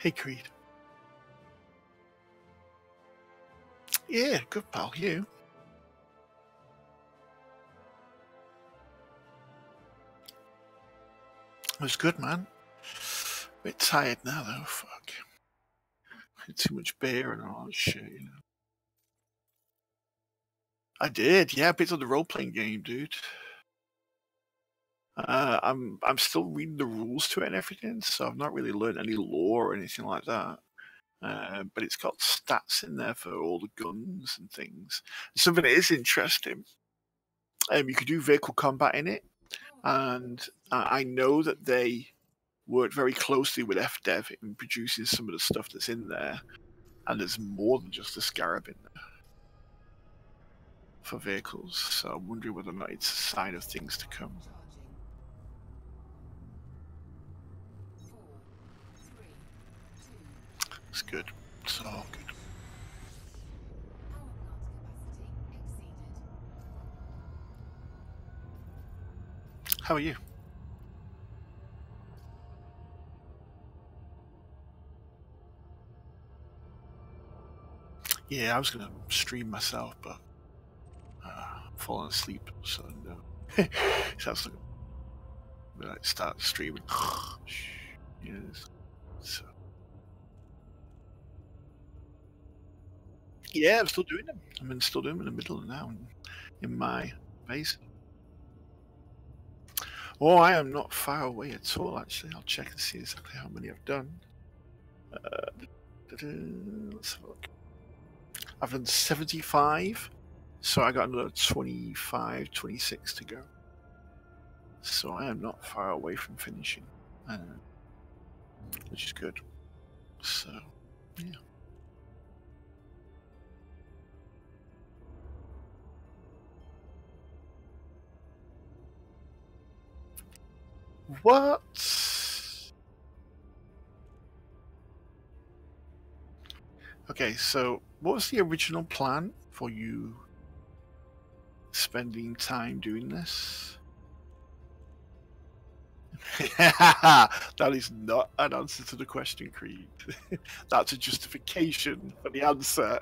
Hey, Creed. Yeah, good pal. You? It was good, man. Bit tired now, though. Fuck. Had too much beer and all that shit, you know. I did, yeah. Bits of the role playing game, dude. I'm still reading the rules to it and everything, so I've not really learned any lore or anything like that. But it's got stats in there for all the guns and things. Something that is interesting. You could do vehicle combat in it, and I know that they worked very closely with FDev in producing some of the stuff that's in there, and there's more than just the Scarab in there for vehicles. So I'm wondering whether or not it's a sign of things to come. It's good. It's all good. How are you? Yeah, I was gonna stream myself, but I'm falling asleep, so no. Sounds like start streaming. Yes. So yeah, I'm still doing them. Still doing them in the middle now in my base. Oh, I am not far away at all, actually. I'll check and see exactly how many I've done. Let's have a look. I've done 75, so I got another 25, 26 to go. So I am not far away from finishing, which is good. So, yeah. What? Okay, so what was the original plan for you spending time doing this? That is not an answer to the question, Creed. That's a justification for the answer.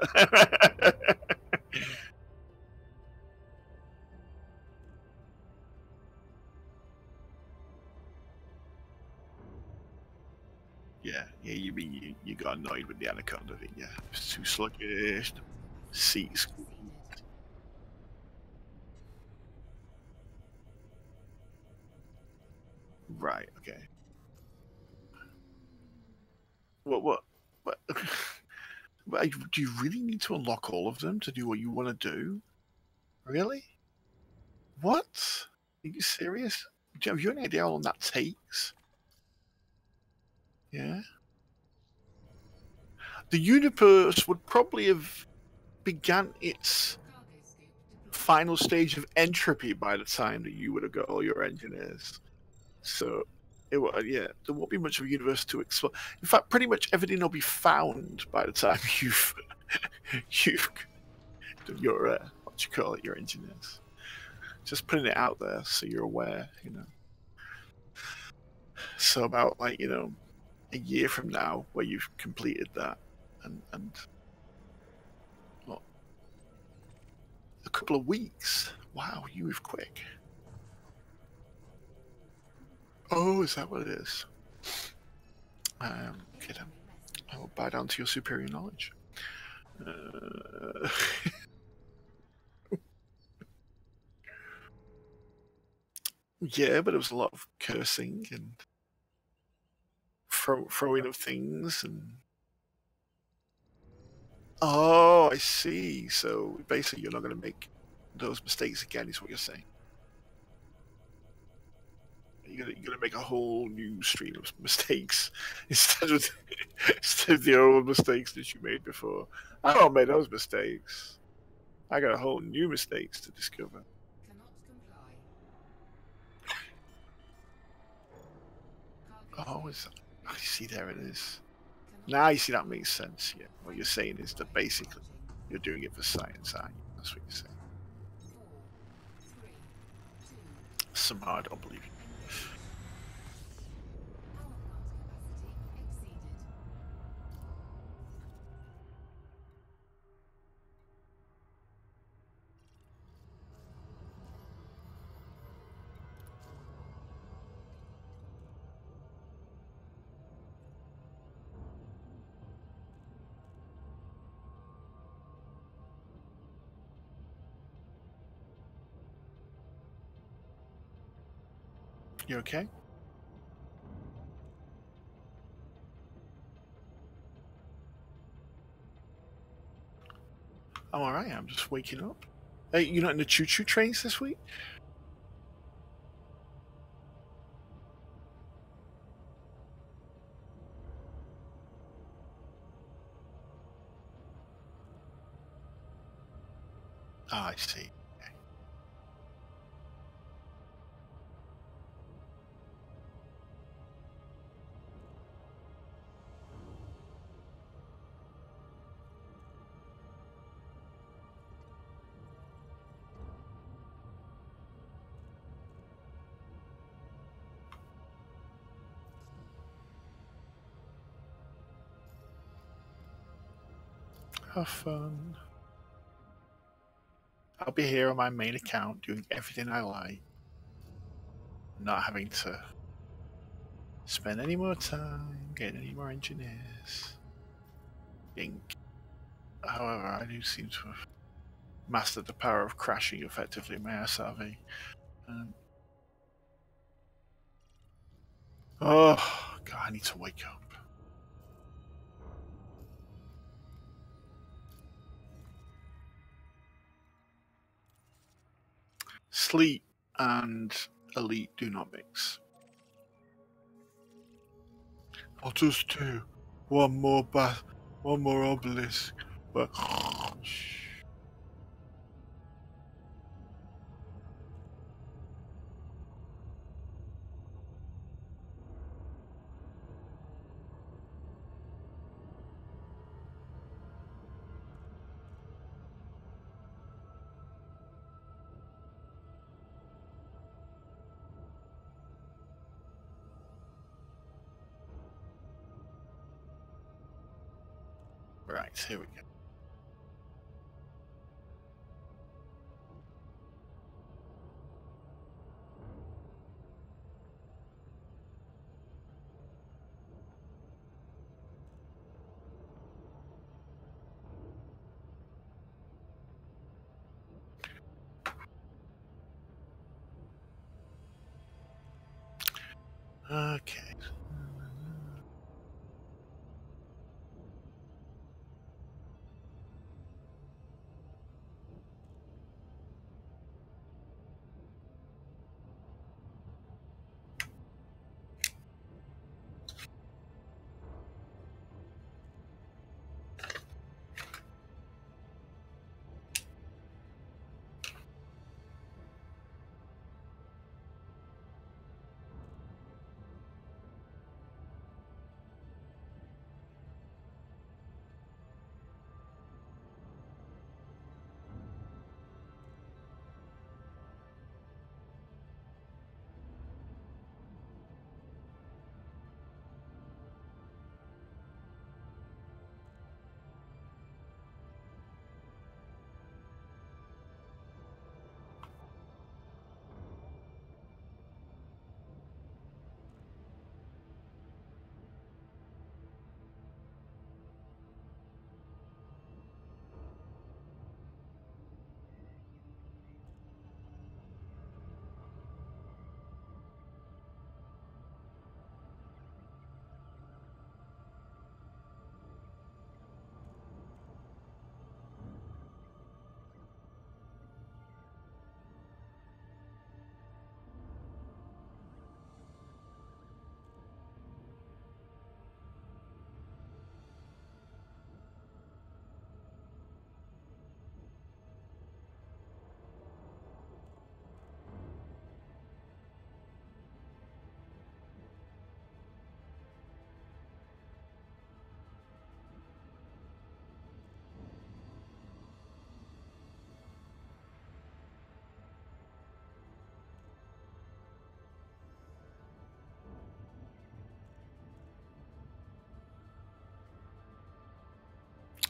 Yeah, you mean you got annoyed with the Anaconda thing, yeah. It's too sluggish, seats. Right, okay. What? Do you really need to unlock all of them to do what you want to do? Really? What? Are you serious? Have you any idea how long that takes? Yeah. The universe would probably have began its final stage of entropy by the time that you would have got all your engineers. So, yeah, there won't be much of a universe to explore. In fact, pretty much everything will be found by the time you've done your what you call it, your engineers. Just putting it out there so you're aware, you know. So about like a year from now, where you've completed that, and what, a couple of weeks. Wow, you move quick. Oh, is that what it is? Okay then. I will bow down to your superior knowledge. Yeah, but it was a lot of cursing and throwing of things and. Oh, I see. So basically, you're not going to make those mistakes again, is what you're saying. You're gonna make a whole new stream of mistakes instead of the old mistakes that you made before. I don't make those mistakes. I got a whole new mistakes to discover. Oh, I see. There it is. Now you see that makes sense. Yeah, what you're saying is that basically you're doing it for science, aren't you? That's what you're saying. Somehow I don't believe you. You okay? I'm alright, I'm just waking up. Hey, you're not in the choo-choo trains this week? Ah, I see. Okay. Have fun. I'll be here on my main account doing everything I like. Not having to spend any more time getting any more engineers. Ink. However, I do seem to have mastered the power of crashing effectively in my SRV. Oh, God, I need to wake up. Sleep and elite do not mix. I'll just do one more obelisk, but right, here we go. Okay.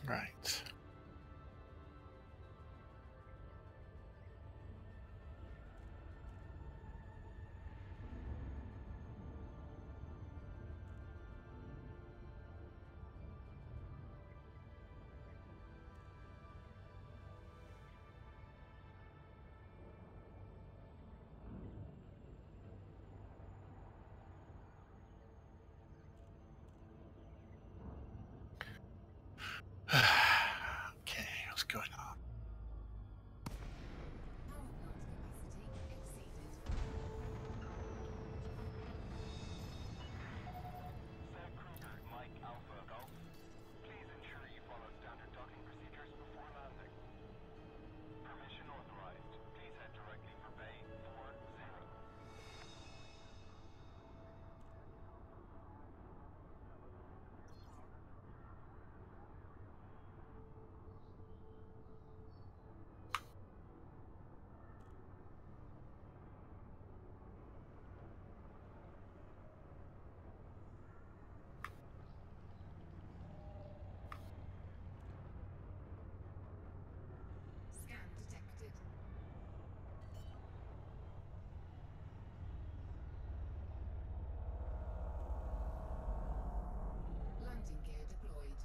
Right. Okay, what's going on? Landing gear deployed.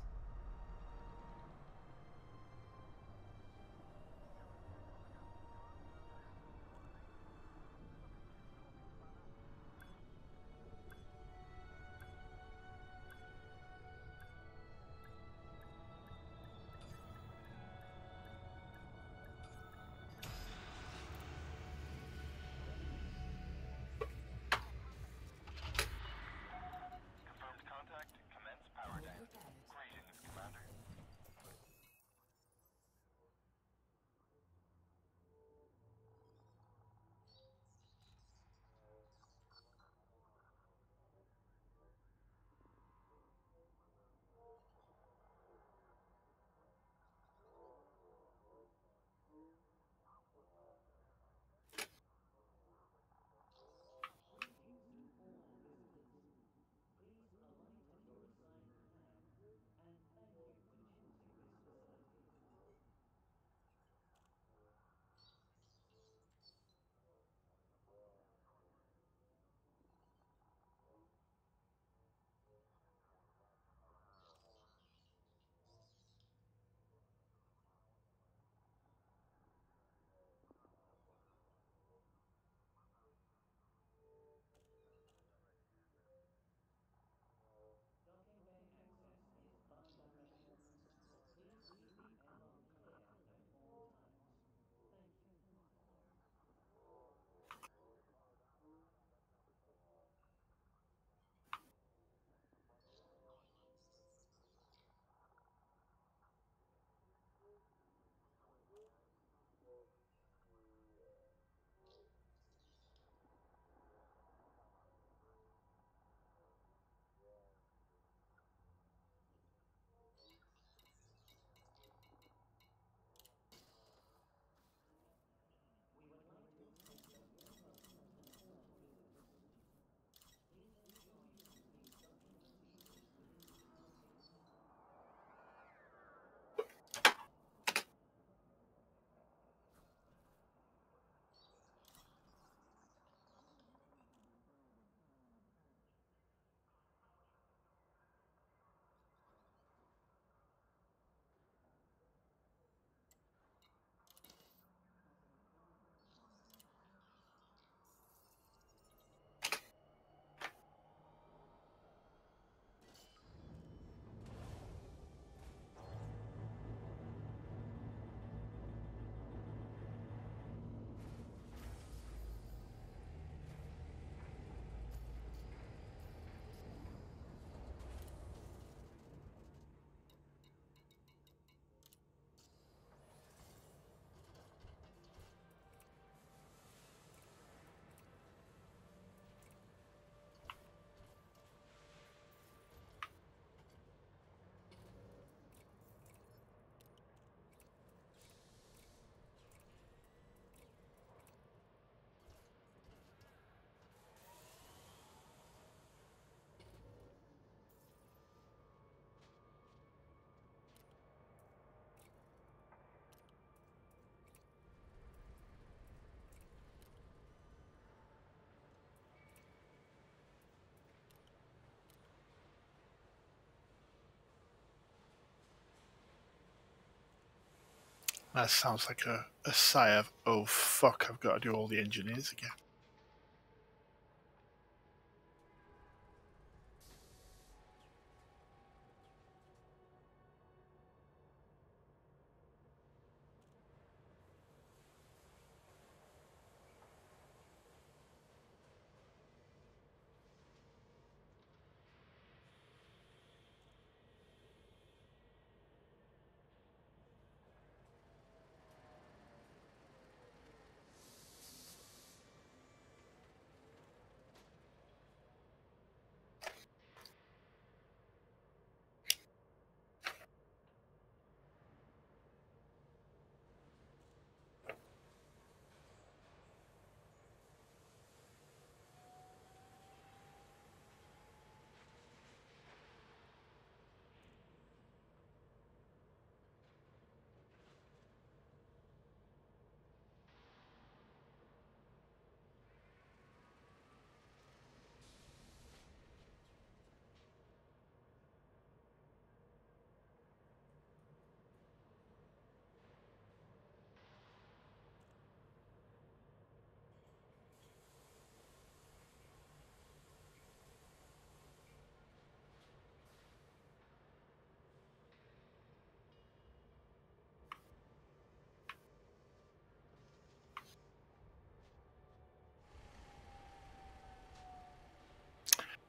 That sounds like a sigh of, oh fuck, I've got to do all the engineers again.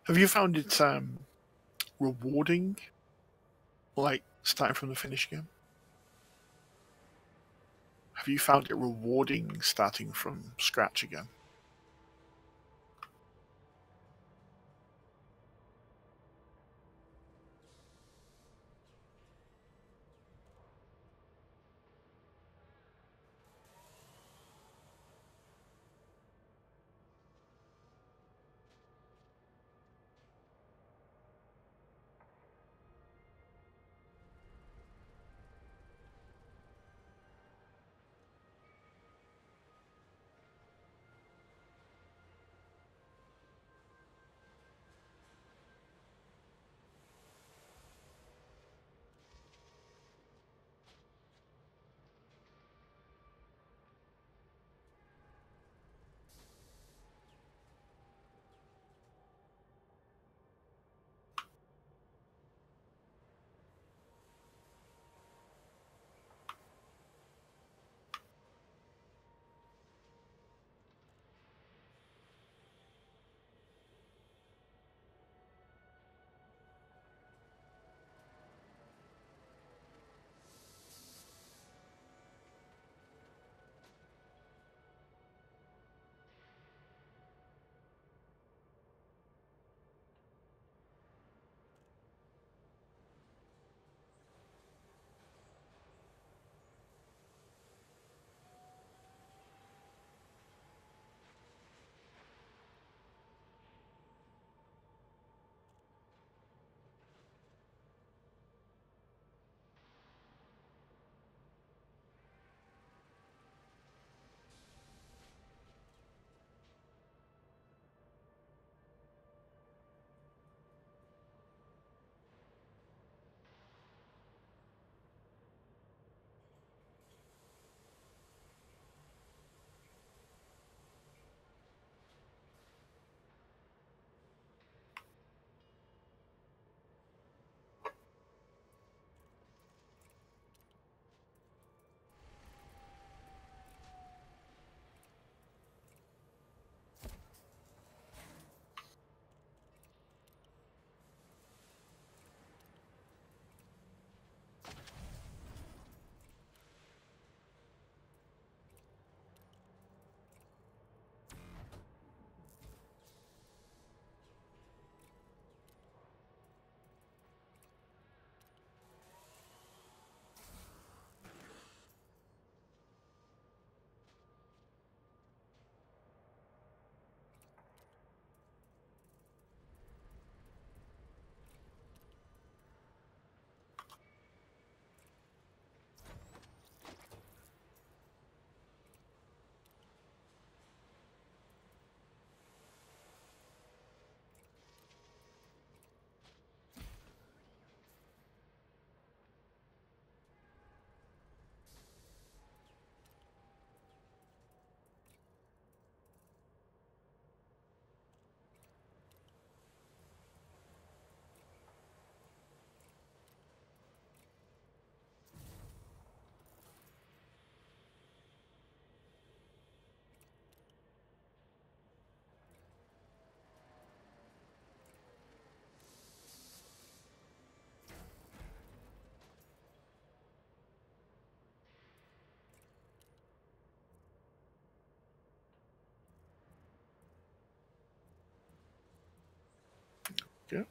Have you found it rewarding, like starting from the finish again? Have you found it rewarding starting from scratch again? Yeah.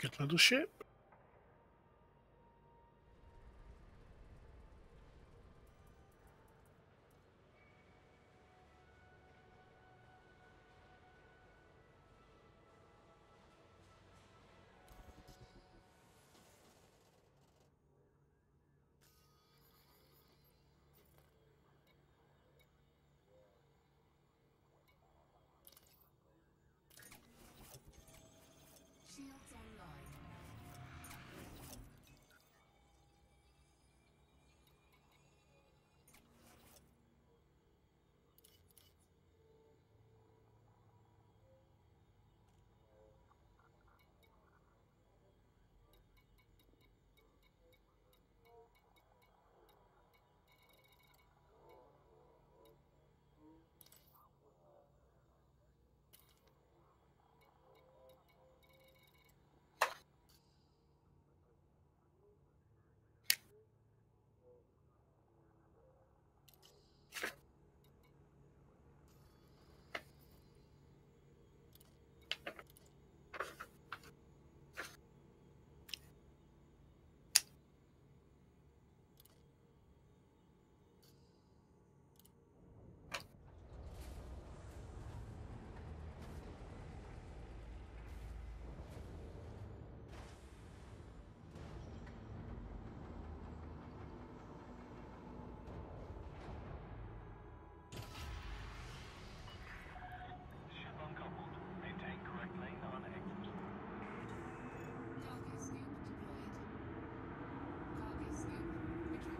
Good little ship. Shields online. Cargo scoop deployed. Cargo scoop retracted.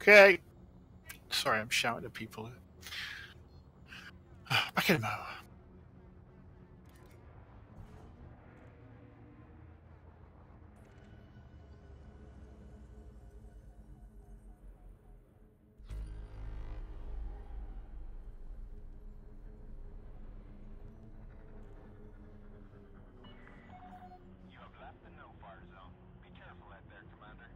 Okay. Sorry, I'm shouting at people. Back in a moment. You have left the no-fire zone. Be careful out there, Commander.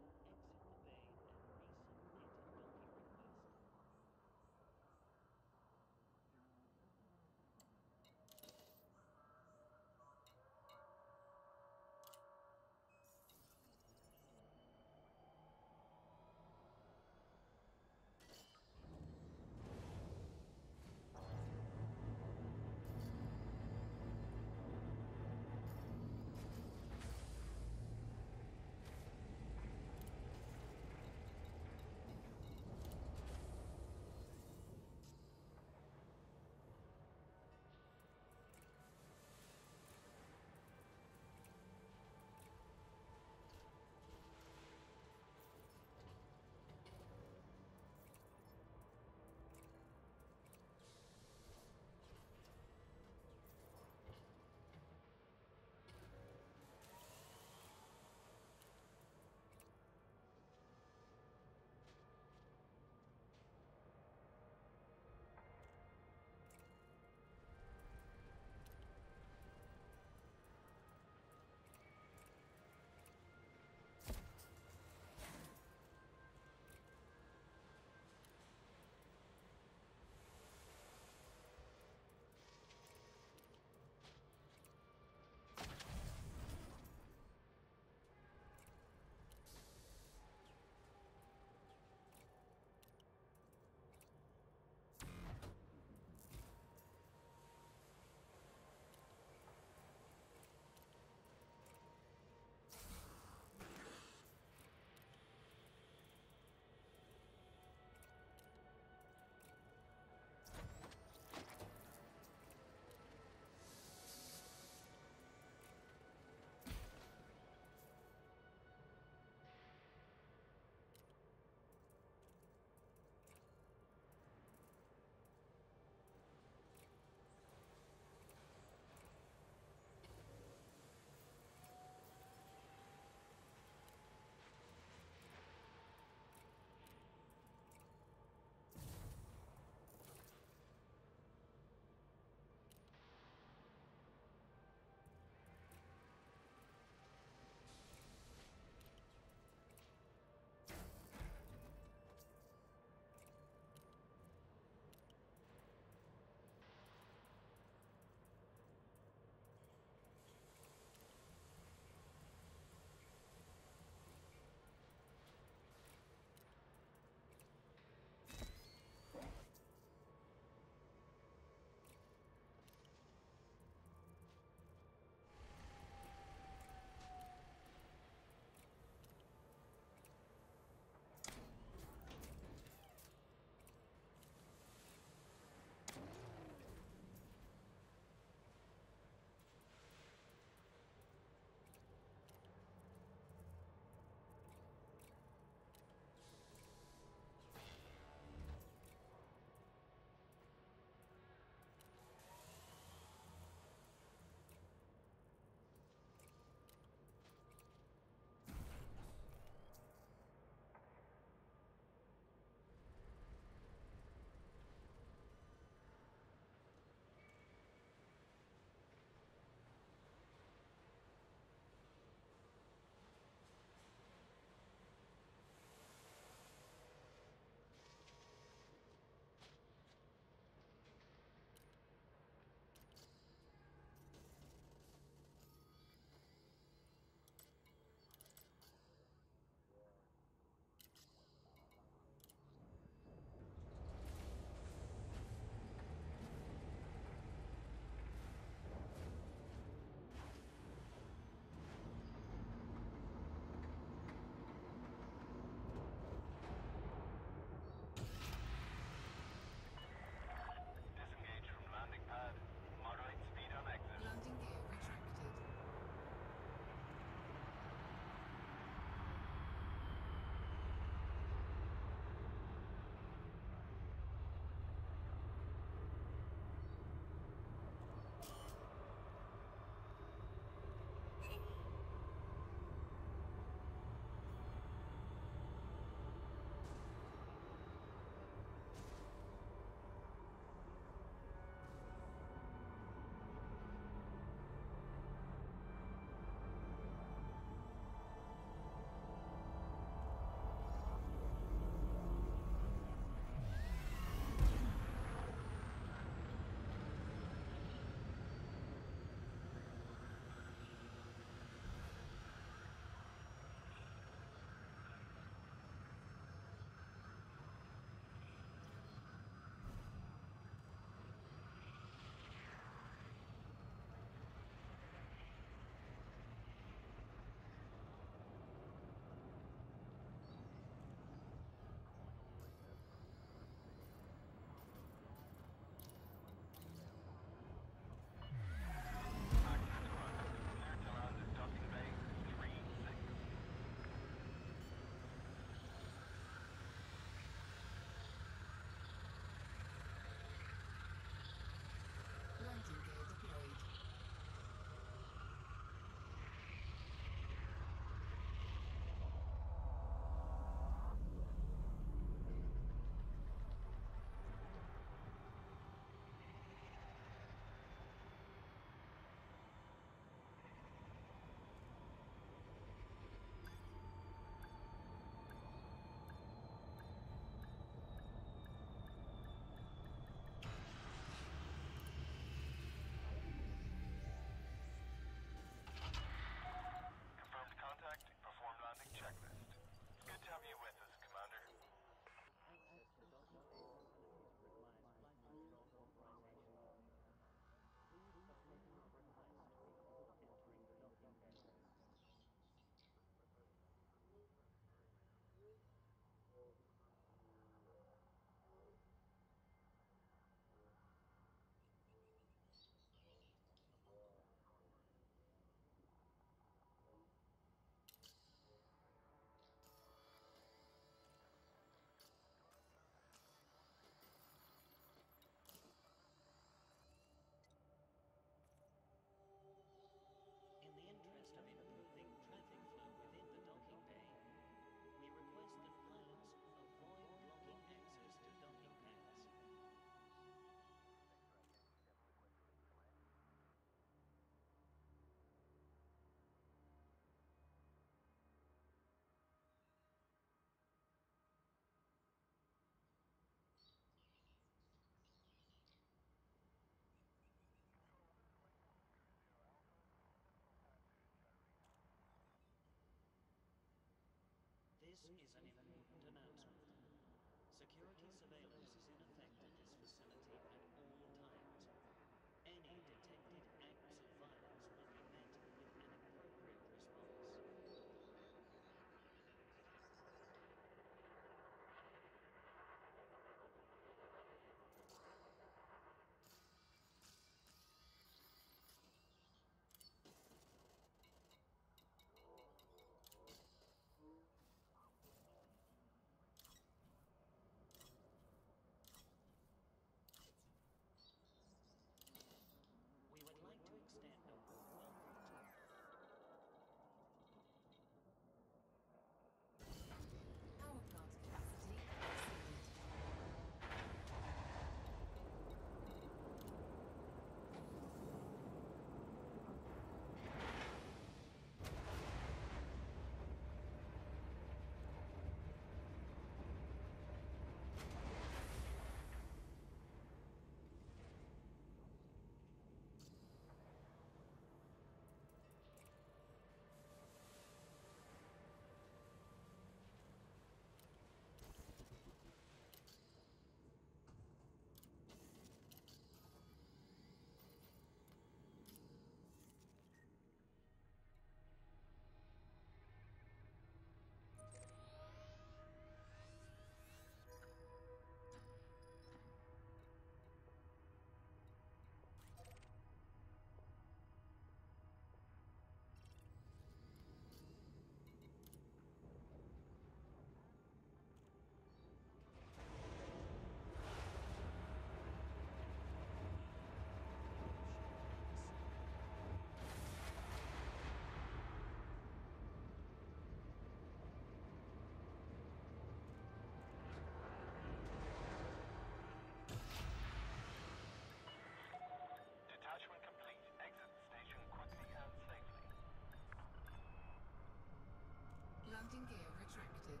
Landing gear retracted.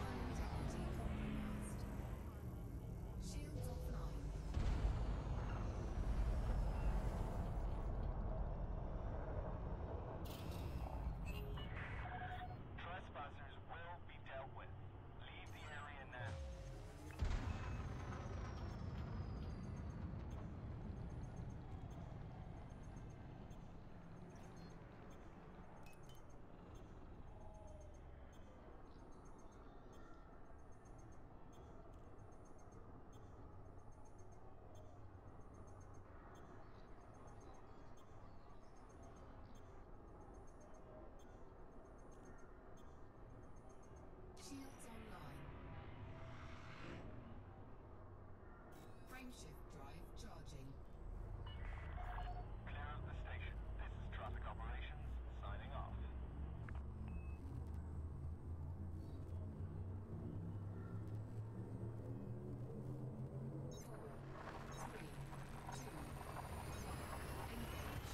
High integrity compromised. Shields offline. Trespassers will be dealt with. Leave the area now. Shields online. Frameshift drive charging. Clear of the station. This is traffic operations, signing off. Four, three, two, one. Engage.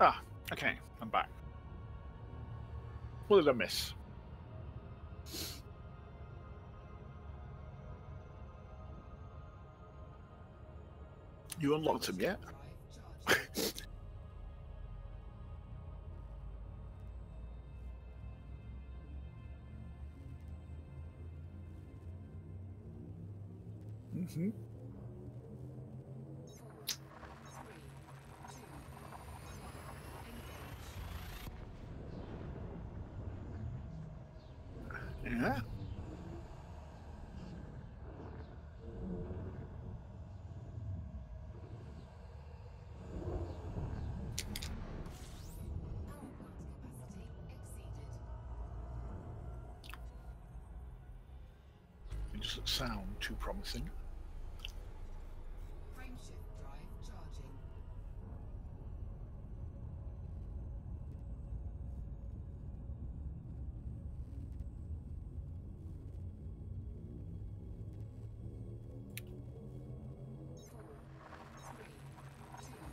Ah, okay, I'm back. What did I miss? You unlocked them yet? Drive charging. Mm-hmm. 4, 3, 2, 1. Engage. Yeah. Power plant capacity exceeded. It doesn't sound too promising. Frameshift drive charging. Four, three, two, one. Engage. Power plant capacity exceeded.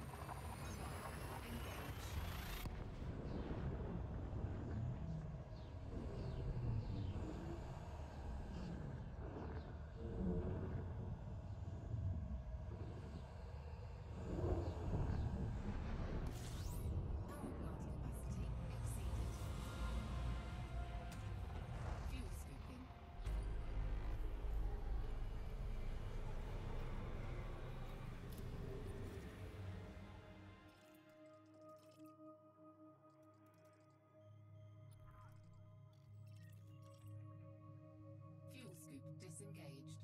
Fuel scooping. Fuel scoop disengaged.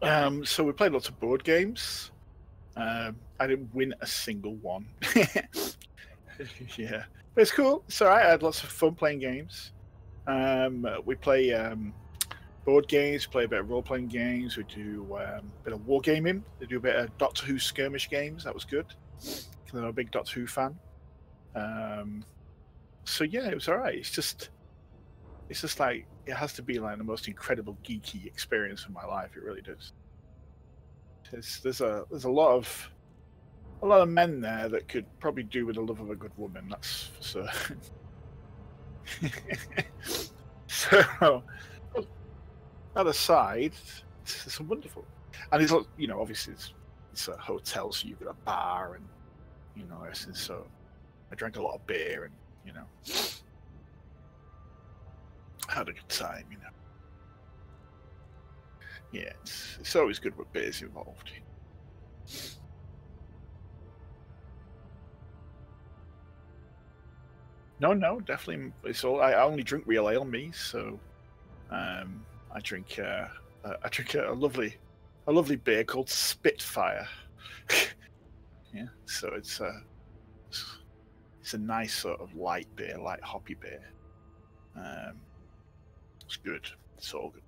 So we played lots of board games. I didn't win a single one. Yeah, but it's cool. It's all right. I had lots of fun playing games. We play board games, play a bit of role-playing games. We do a bit of wargaming. We do a bit of Doctor Who skirmish games. That was good. I'm a big Doctor Who fan. So yeah, it was all right. It's just like it has to be like the most incredible geeky experience of my life. It really does. There's a lot of men there that could probably do with the love of a good woman. That's for certain. So that aside, it's wonderful, and it's obviously it's a hotel, so you've got a bar and everything. So I drank a lot of beer and had a good time. Yeah, it's always good with beers involved. No, definitely. It's all. I only drink real ale, me. So, I drink. I drink a lovely beer called Spitfire. Yeah. So it's a nice sort of light beer, light hoppy beer. It's good. It's all good.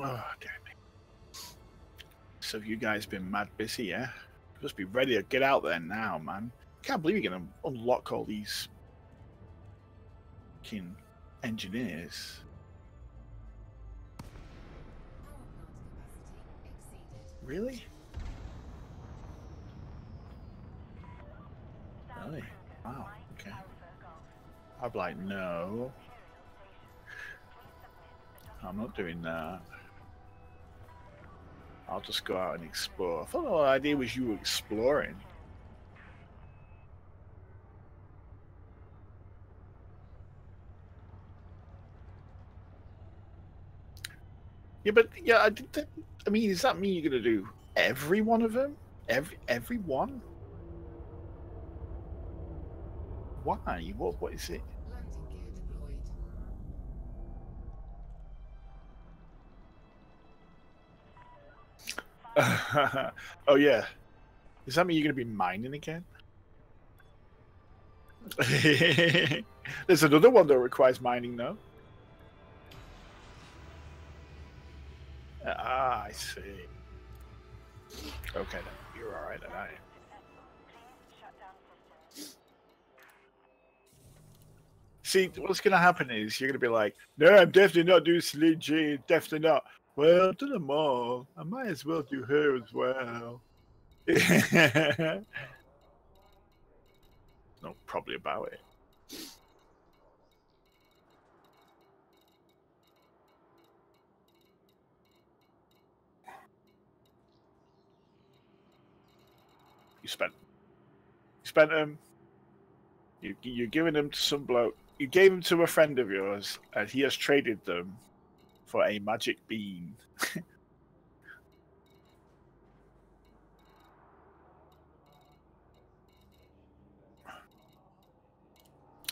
Oh, damn it. So you guys been mad busy, yeah? You must be ready to get out there now, man. Can't believe you're gonna unlock all these fucking engineers. Power plant capacity exceeded. Really? Really? Wow, okay. I'm like, no. I'm not doing that. I'll just go out and explore. I thought the whole idea was you were exploring. Yeah, but yeah, I did. I mean, does that mean you're gonna do every one of them? Every one? Why? What is it? Landing gear deployed. Oh yeah. Does that mean you're gonna be mining again? There's another one that requires mining, though. Ah, I see. Okay, then you're all right, then. See, what's gonna happen is you're gonna be like, "No, I'm definitely not doing Celine G. Definitely not." Well, do them all. I might as well do her as well. No, probably about it. You spent them. You're giving them to some bloke. You gave them to a friend of yours, and he has traded them for a magic bean.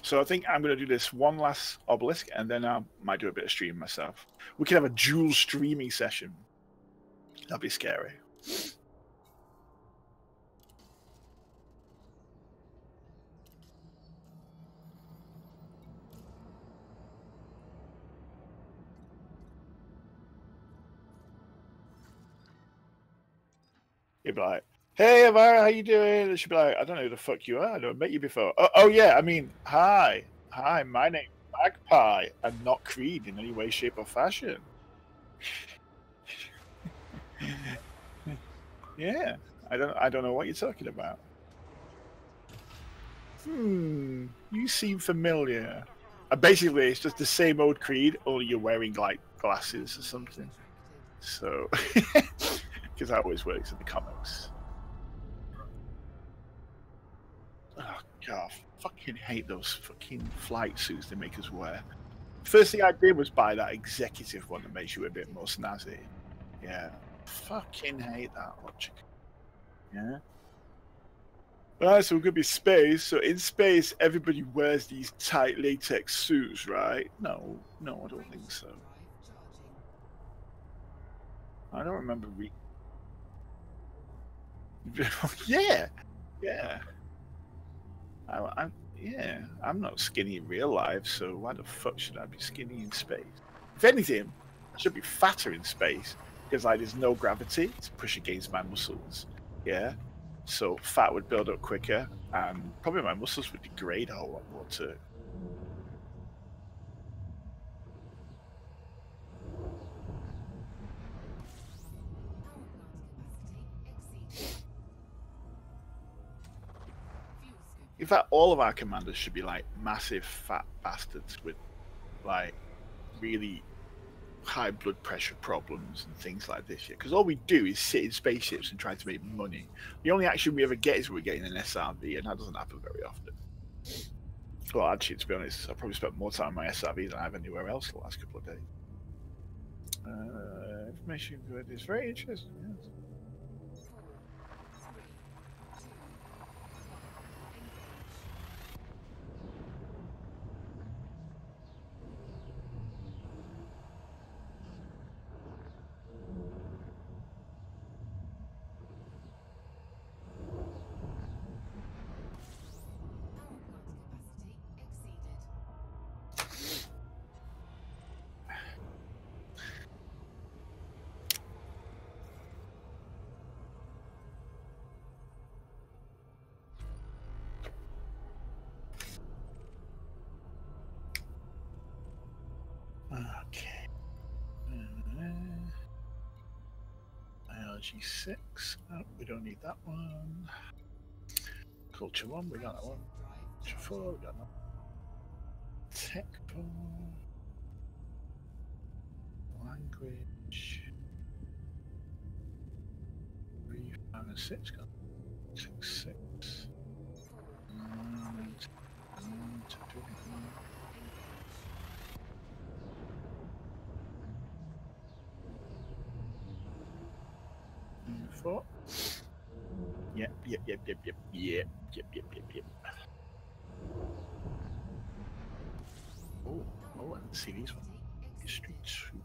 So I think I'm going to do this one last obelisk, and then I might do a bit of streaming myself. We could have a dual streaming session. That'd be scary. You'd be like, "Hey, Amara, how you doing?" And she'd be like, "I don't know who the fuck you are. I never met you before." Oh yeah, I mean, hi, my name's Magpie. I'm not Kreid in any way, shape, or fashion. Yeah, I don't know what you're talking about. You seem familiar. Basically, it's just the same old Creed, only you're wearing like glasses or something. So, because that always works in the comics. Oh god, I fucking hate those fucking flight suits they make us wear. First thing I did was buy that executive one that makes you a bit more snazzy. Yeah, fucking hate that logic. Yeah. Alright, so we're gonna be space. So in space, everybody wears these tight latex suits, right? No, I don't think so. I don't remember yeah, yeah. I'm not skinny in real life, so why the fuck should I be skinny in space? If anything, I should be fatter in space because like there's no gravity to push against my muscles. Yeah, so fat would build up quicker, and probably my muscles would degrade a whole lot more too. In fact, all of our commanders should be like massive fat bastards with like really high blood pressure problems and things like this. Because all we do is sit in spaceships and try to make money. The only action we ever get is we're getting an SRV, and that doesn't happen very often. Well, actually, to be honest, I probably spent more time on my SRV than I have anywhere else the last couple of days. Information good is very interesting. Yes. Okay. Biology 6. Oh, we don't need that one. Culture 1, we got that one. Culture 4, we got that. Tech 4. Language. 3, 5, and 6. Got 6, 6. Four. Yep. Oh, I didn't see these ones. History 2.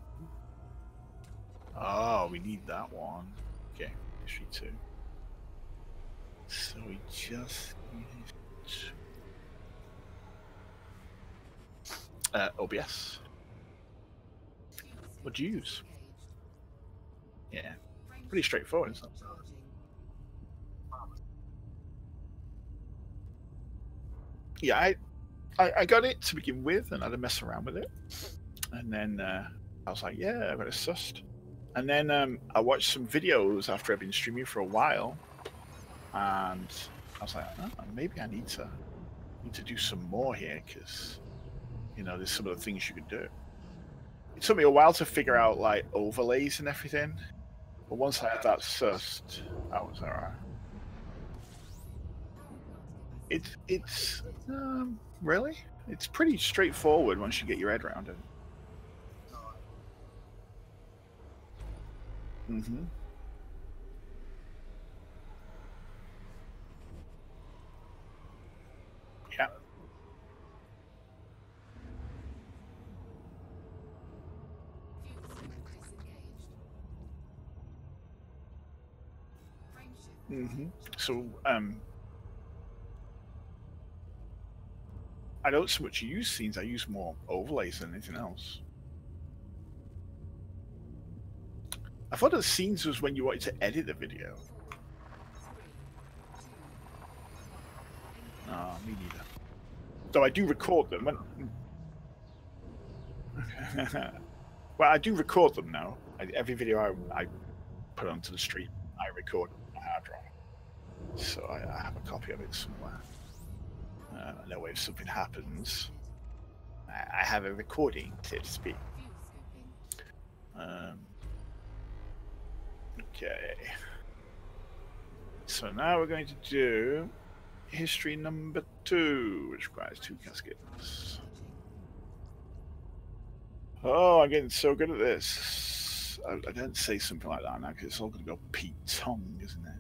Oh, we need that one. Okay, history 2. So we just need history 2. OBS. What'd you use? Yeah, pretty straightforward, isn't it? Yeah, I got it to begin with, and I had to mess around with it, and then I was like, yeah, I got it sussed. And then I watched some videos after I've been streaming for a while, and I was like, oh, maybe I need to do some more here, because you know, there's some of the things you can do. It took me a while to figure out like overlays and everything, but once I had that sussed, that was alright. It's really, it's pretty straightforward once you get your head around it. Mm-hmm. Yeah. Mm-hmm. So I don't so much use scenes, I use more overlays than anything else. I thought the scenes was when you wanted to edit the video. No, me neither. Though I do record them. Well, I do record them now. Every video I put onto the stream, I record. my hard drive, so I have a copy of it somewhere. That way, if something happens, I have a recording, so to speak. Okay. So now we're going to do history number 2, which requires 2 caskets. Oh, I'm getting so good at this. I don't say something like that now because it's all going to go Pete Tong, isn't it?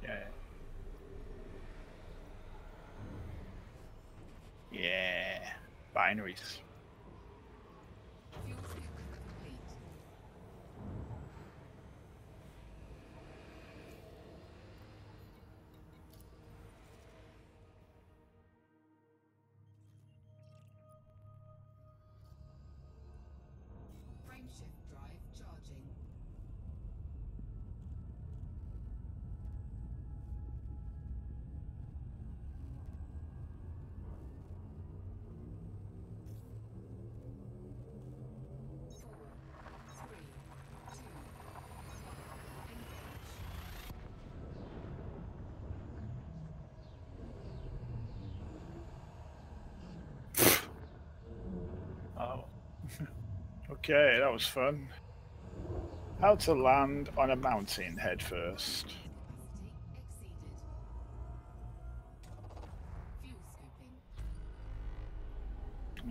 Okay. Yeah. Binaries. Frameshift drive charging. Oh. Okay, that was fun. How to land on a mountain head first. Capacity exceeded. Fuel scooping.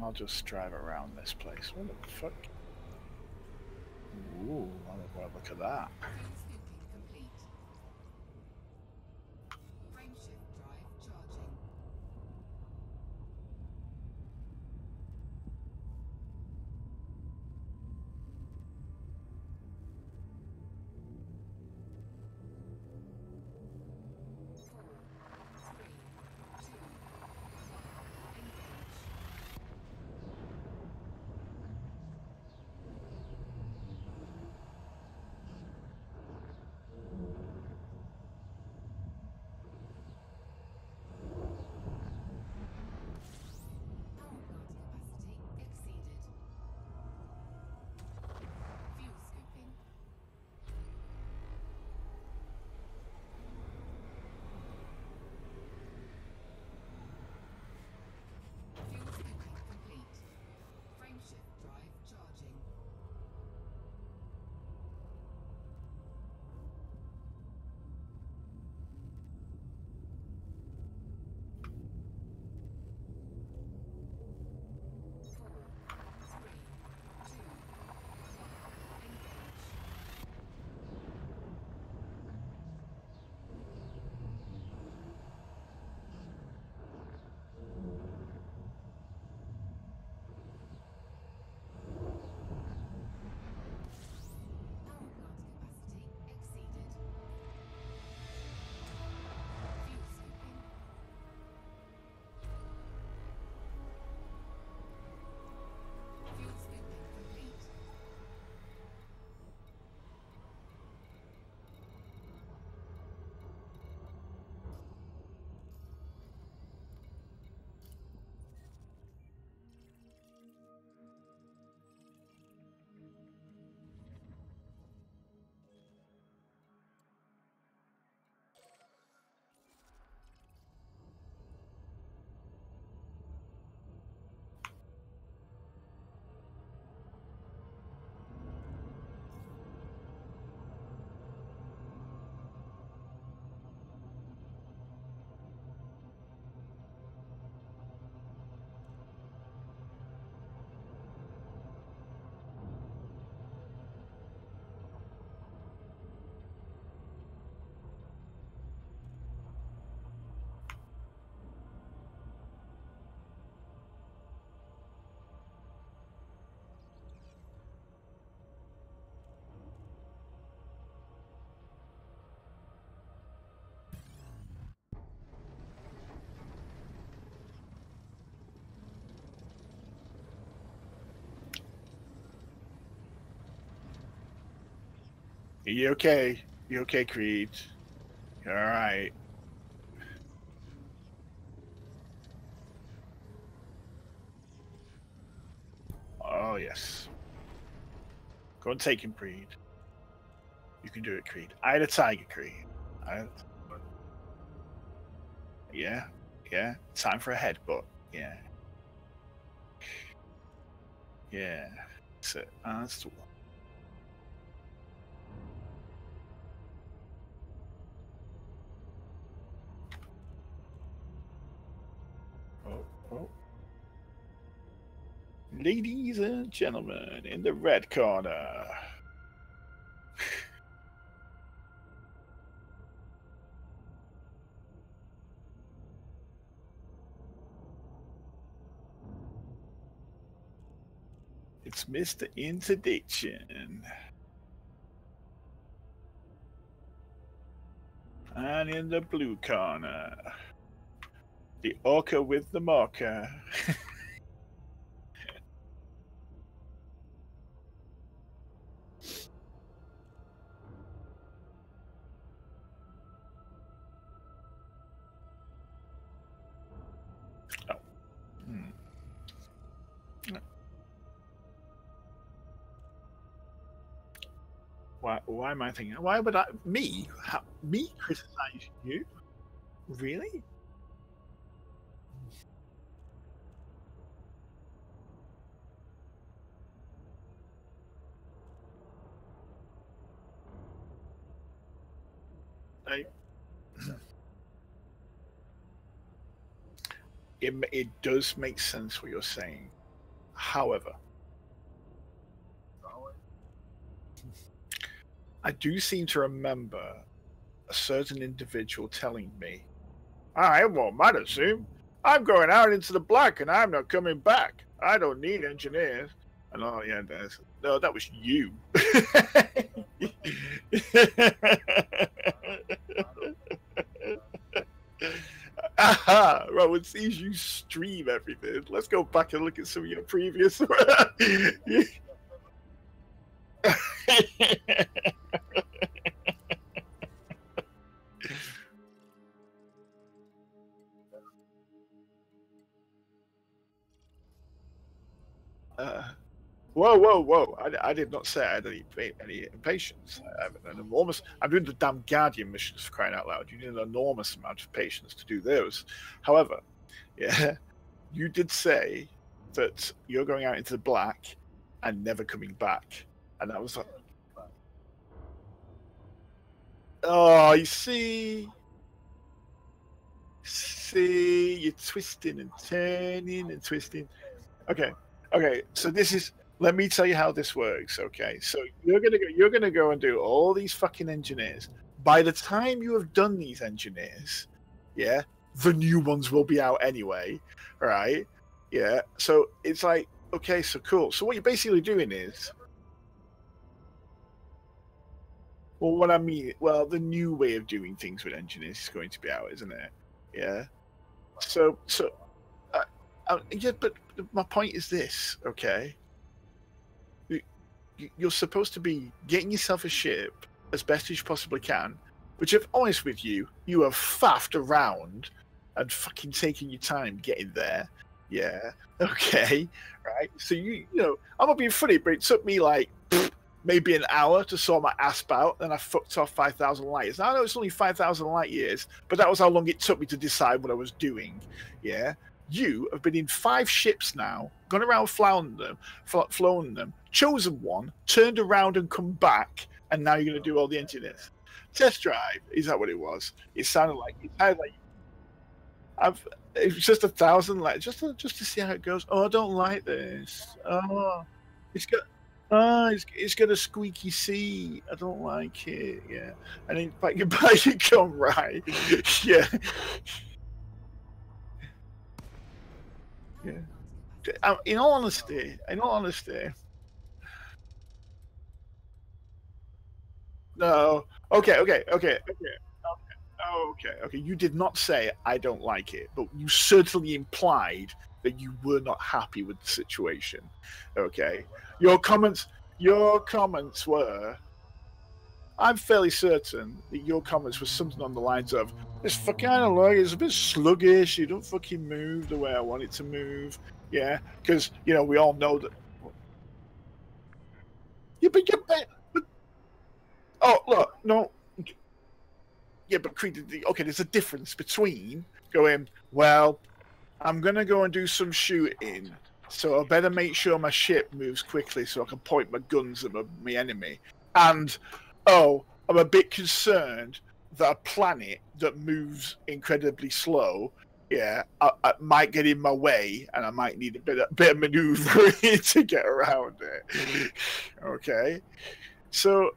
I'll just drive around this place. What the fuck? Ooh, look at that. Fuel scooping complete. Frameshift drive charging. You okay? You okay, Kreid? All right. Oh yes. Go and take him, Kreid. You can do it, Kreid. I had a tiger, Kreid. Yeah, yeah. Time for a headbutt. Yeah, yeah. That's it. That's the one. Oh, oh. Ladies and gentlemen, in the red corner. It's Mr. Interdiction. And in the blue corner, the orca with the marker. Oh. Why am I thinking? Why would me criticize you? Really? I, it does make sense what you're saying. However, I do seem to remember a certain individual telling me, "I won't matter soon. I'm going out into the black and I'm not coming back. I don't need engineers." And oh yeah, no, that was you. Aha! Right, well, it seems you stream everything. Let's go back and look at some of your previous. Whoa! I did not say I had any impatience. I have an enormous. I'm doing the damn Guardian missions for crying out loud. You need an enormous amount of patience to do those. However, yeah, you did say that you're going out into the black and never coming back, and that was like, oh, you see, you're twisting and turning and twisting. Okay, so this is. Let me tell you how this works. Okay, so you're gonna go and do all these fucking engineers. By the time you have done these engineers, yeah, the new ones will be out anyway, right? Yeah, so it's like, okay, so cool. So what you're basically doing is, well, what I mean, well, the new way of doing things with engineers is going to be out, isn't it? Yeah. So, yeah, but my point is this, okay? You're supposed to be getting yourself a ship as best as you possibly can, which, if honest with you, you have faffed around and fucking taking your time getting there. Yeah. Okay. Right. So you know, I'm not being funny, but it took me like maybe an hour to sort my asp out. Then I fucked off 5,000 light years. Now I know it's only 5,000 light years, but that was how long it took me to decide what I was doing. Yeah. You have been in 5 ships now, gone around flown them, chosen one, turned around and come back, and now you're going to do all the engineers. Test drive, is that what it was? It sounded like it was just 1,000, like just to see how it goes. Oh, I don't like this. Oh, it's got. It's got a squeaky seat. I don't like it. Yeah, and then back you come right. Yeah. Yeah. In all honesty, no. Okay. You did not say I don't like it, but you certainly implied that you were not happy with the situation. Okay. Your comments were I'm fairly certain that your comments were something on the lines of, "It's fucking, I don't know, it's a bit sluggish. You don't fucking move the way I want it to move." Yeah, because we all know that. Yeah, but oh look, no. Yeah, but Creed, okay, there's a difference between going, well, I'm gonna go and do some shooting, so I better make sure my ship moves quickly so I can point my guns at my enemy. And oh, I'm a bit concerned that a planet that moves incredibly slow, yeah, I might get in my way, and I might need a bit of maneuvering to get around it. Okay, so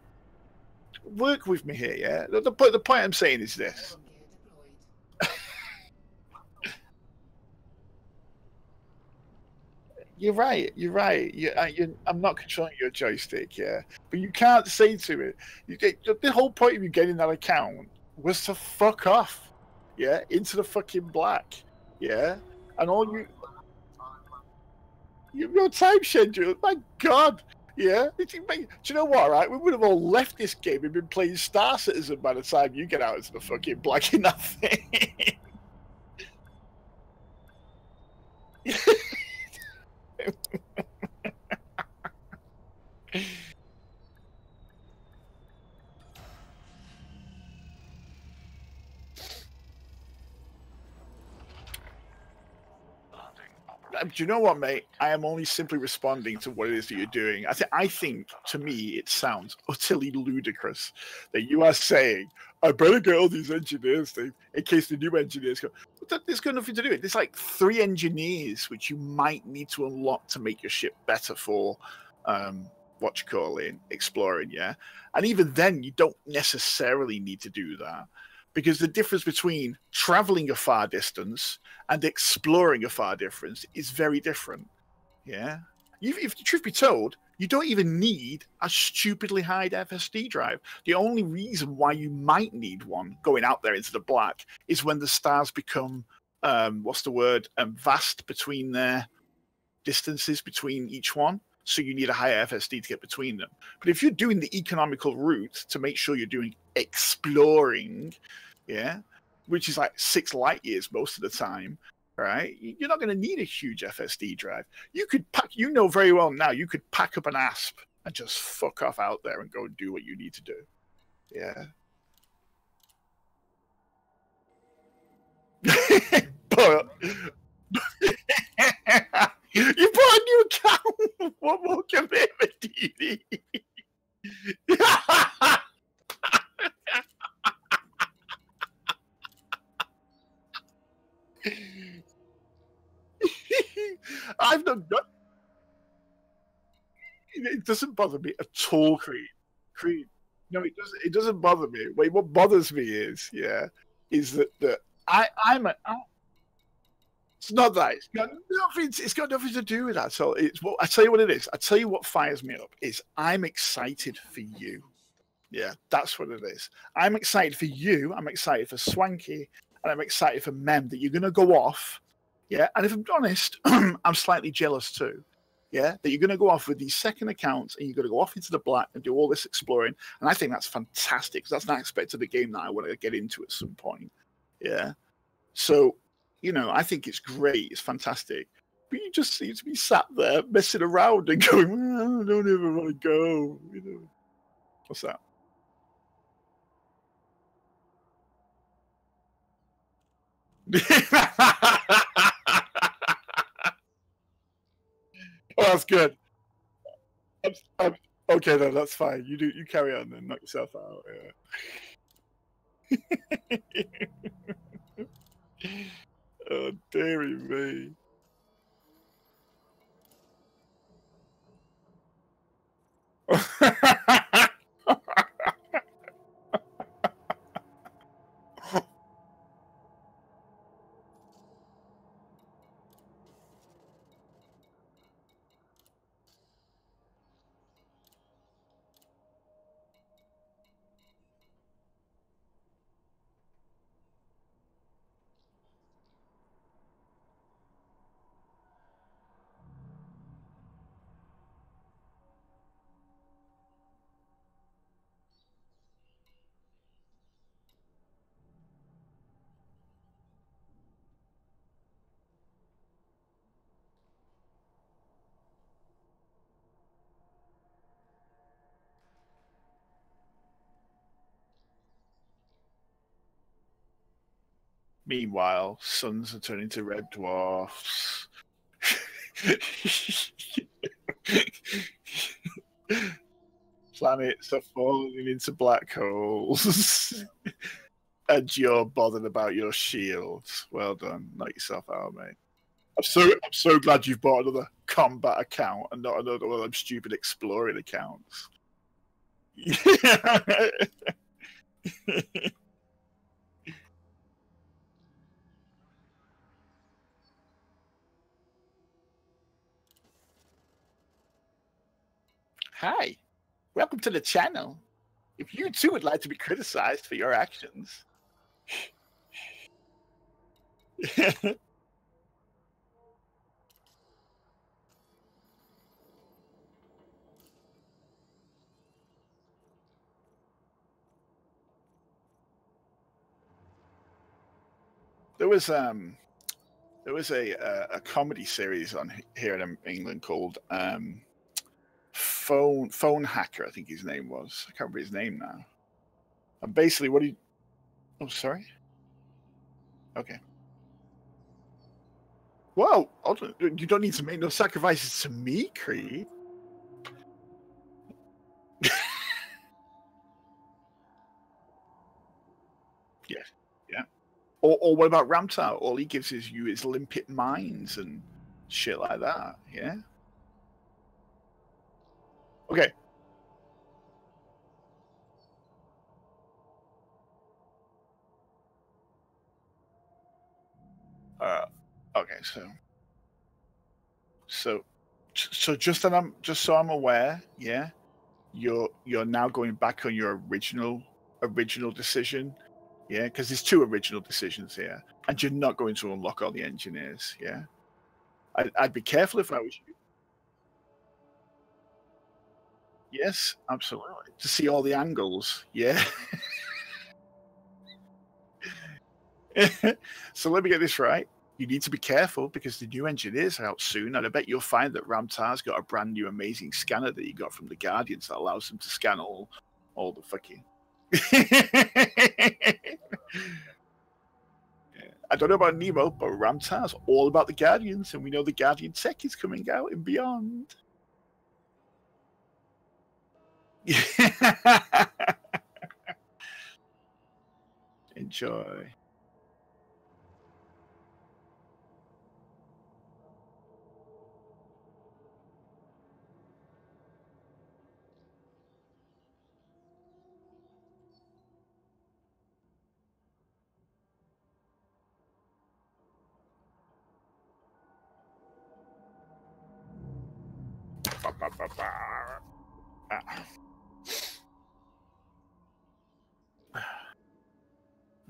work with me here, yeah. The point I'm saying is this. Gear deployed. You're right. I'm not controlling your joystick, yeah. But you can't say to it. The whole point of you getting that account was to fuck off, yeah, into the fucking black, yeah. And all your time schedule. My God, yeah. Do you know what? Right, we would have all left this game and been playing Star Citizen by the time you get out into the fucking black in that thing. Do you know what, mate? I am only simply responding to what it is that you're doing. I think, to me, it sounds utterly ludicrous that you are saying, "I better get all these engineers things in case the new engineers come." There's got nothing to do with it. There's like 3 engineers which you might need to unlock to make your ship better for, what you call it, exploring. Yeah, and even then, you don't necessarily need to do that. Because the difference between traveling a far distance and exploring a far distance is very different. Yeah. If the truth be told, you don't even need a stupidly high FSD drive. The only reason why you might need one going out there into the black is when the stars become, vast between their distances between each one. So you need a higher FSD to get between them. But if you're doing the economical route to make sure you're doing exploring, yeah, which is like 6 light years most of the time, right? You're not going to need a huge FSD drive. You could pack, very well now, you could pack up an ASP and just fuck off out there and go and do what you need to do. Yeah. But you bought a new account. What more commitment do you need? I've not done. It doesn't bother me at all, Creed. Creed. No, it doesn't. It doesn't bother me. Wait, what bothers me is that it's not that. It's got nothing. It's got nothing to do with that. So it's what I tell you what it is. I tell you what fires me up is I'm excited for you. Yeah, that's what it is. I'm excited for you. I'm excited for Swanky, and I'm excited for Mem that you're going to go off. Yeah, and if I'm honest, I'm slightly jealous too. Yeah, that you're going to go off with these second accounts and you're going to go off into the black and do all this exploring. And I think that's fantastic because that's an aspect of the game that I want to get into at some point. Yeah. So, I think it's great. It's fantastic. But you just seem to be sat there messing around and going, well, I don't ever want to go. What's that? Oh, that's good. Okay, then that's fine. You carry on then. Knock yourself out. Yeah. Oh, dearie me. Meanwhile, suns are turning to red dwarfs. Planets are falling into black holes. And you're bothered about your shields. Well done. Knock yourself out, mate. I'm so glad you've bought another combat account and not another one of them stupid exploring accounts. Hi, welcome to the channel. If you too would like to be criticized for your actions. There was a comedy series on here in England called Phone Hacker, I think his name was. I can't remember his name now. And basically, what he... Oh, sorry. Okay. Whoa! You don't need to make no sacrifices to me, Kreid. Yeah, yeah. Or what about Ramtar? All he gives is you is limpet mines and shit like that. Yeah. Okay. Okay. So just so I'm aware, yeah, you're now going back on your original decision, yeah, because there's two original decisions here, and you're not going to unlock all the engineers, yeah. I'd be careful if I was you. Yes, absolutely. To see all the angles, yeah. So let me get this right. You need to be careful because the new engineers are out soon, and I bet you'll find that Ramtar's got a brand new amazing scanner that he got from the Guardians that allows him to scan all the fucking. I don't know about Nemo, but Ramtar's all about the Guardians, and we know the Guardian tech is coming out and beyond. Enjoy.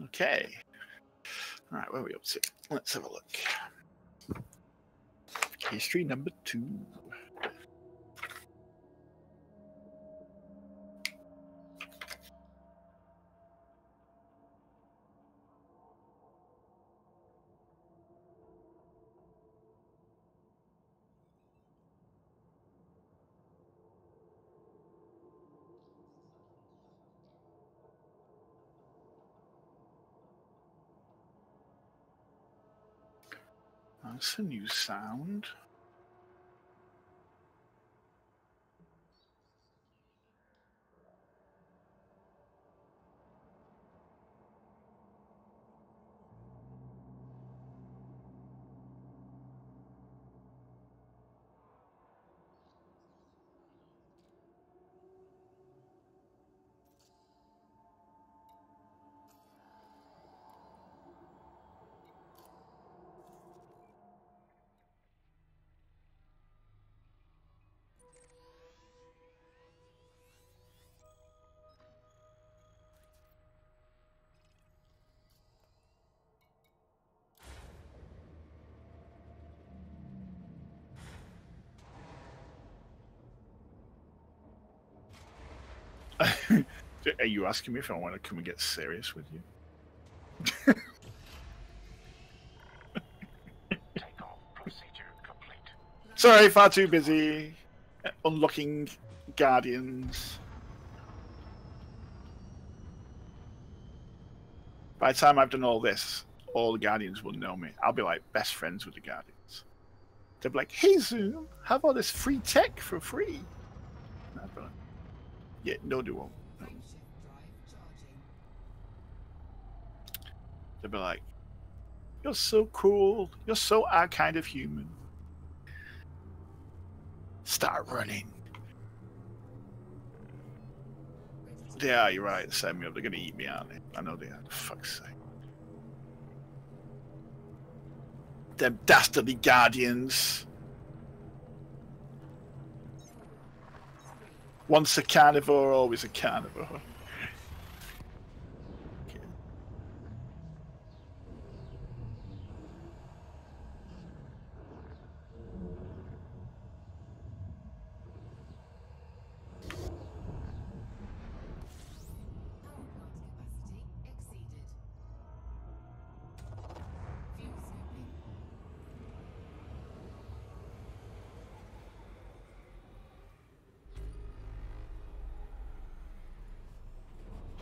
Okay. All right, where are we up to? Let's have a look. History number 2. That's a new sound. Are you asking me if I want to come and get serious with you? Takeoff procedure complete. Sorry, far too busy unlocking Guardians. By the time I've done all this, all the Guardians will know me. I'll be like best friends with the Guardians. They'll be like, "Hey Zoom, have all this free tech for free." And I'll be like, "Yeah, no, they won't." No. Frameshift drive charging. They'll be like, "You're so cool. You're so our kind of human." Start running. Yeah, you're right. Set me up. They're gonna eat me, aren't they? I know they are. For fuck's sake. Them dastardly Guardians. Once a carnivore, always a carnivore. Okay. Power plant capacity exceeded. Fuel scooping.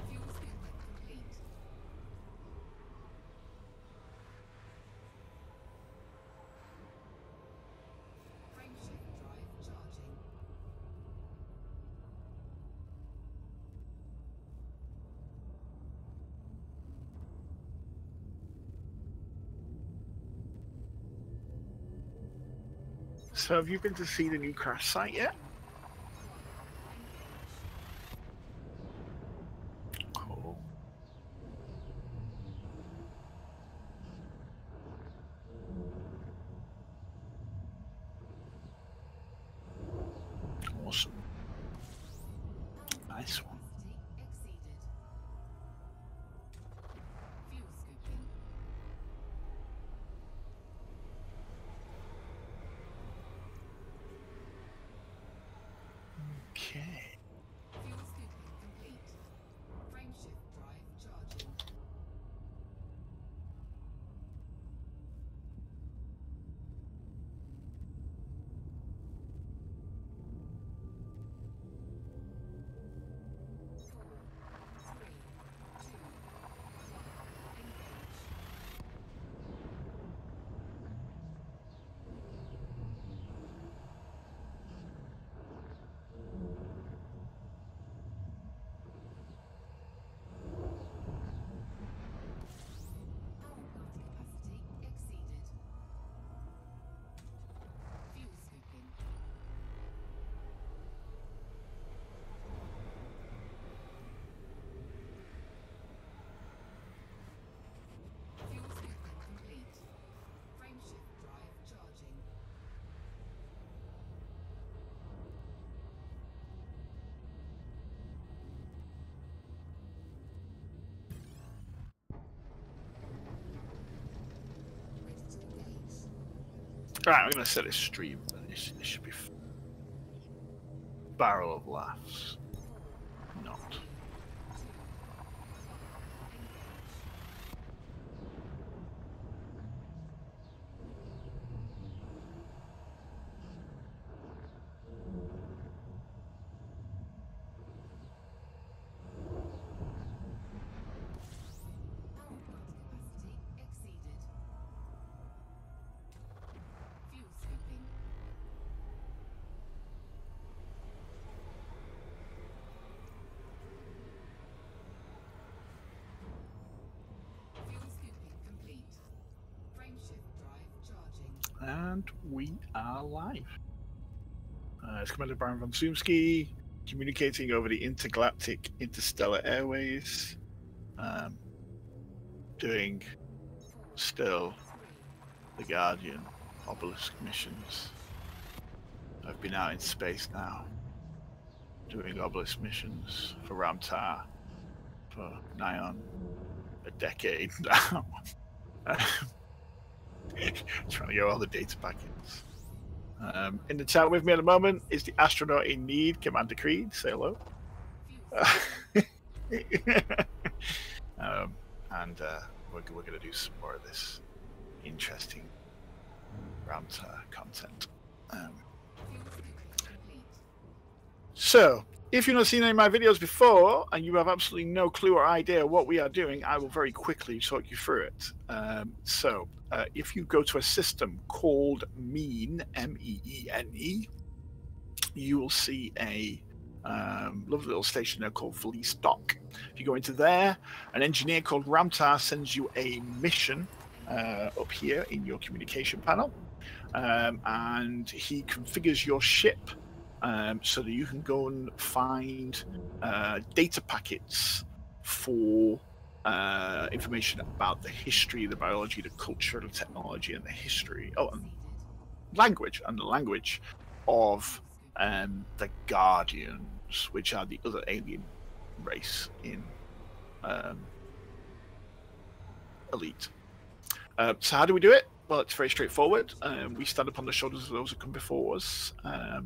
Fuel scooping complete. Frameshift drive charging. So have you been to see the new crash site yet? Cool. Awesome. Nice one. Capacity exceeded. Fuel scooping. Okay. Fuel scooping complete. Frameshift drive charging. Four, three, two, one. Engage. Power plant capacity exceeded. Fuel scooping. Fuel scooping complete. Frameshift drive charging. Ready to engage. Alright, I'm gonna set this stream. This should be barrel of laughs. Not. Two, one. Engage. Power plant capacity exceeded. Fuel scooping. Fuel scooping complete. Frameshift drive charging. And we are live. It's Commander Baron von Zoomski, communicating over the intergalactic interstellar airways. Doing Four, still three, the Guardian obelisk missions. I've been out in space now, doing obelisk missions for Ramtar for nigh on a decade now. Trying to get all the data packets. In the chat with me at the moment is the astronaut in need, Commander Kreid. Say hello. fuel And we're going to do some more of this interesting Ramtar content. fuel scooping complete. So, If you've not seen any of my videos before and you have absolutely no clue or idea what we are doing, I will very quickly talk you through it. If you go to a system called Mean, M-E-E-N-E, you will see a lovely little station there called Felice Dock. If you go into there, an engineer called Ramtar sends you a mission up here in your communication panel, and he configures your ship so that you can go and find data packets for information about the history, the biology, the culture, the technology, and the history, and language, and the language of the Guardians, which are the other alien race in Elite. So how do we do it? Well, it's very straightforward. We stand upon the shoulders of those who come before us,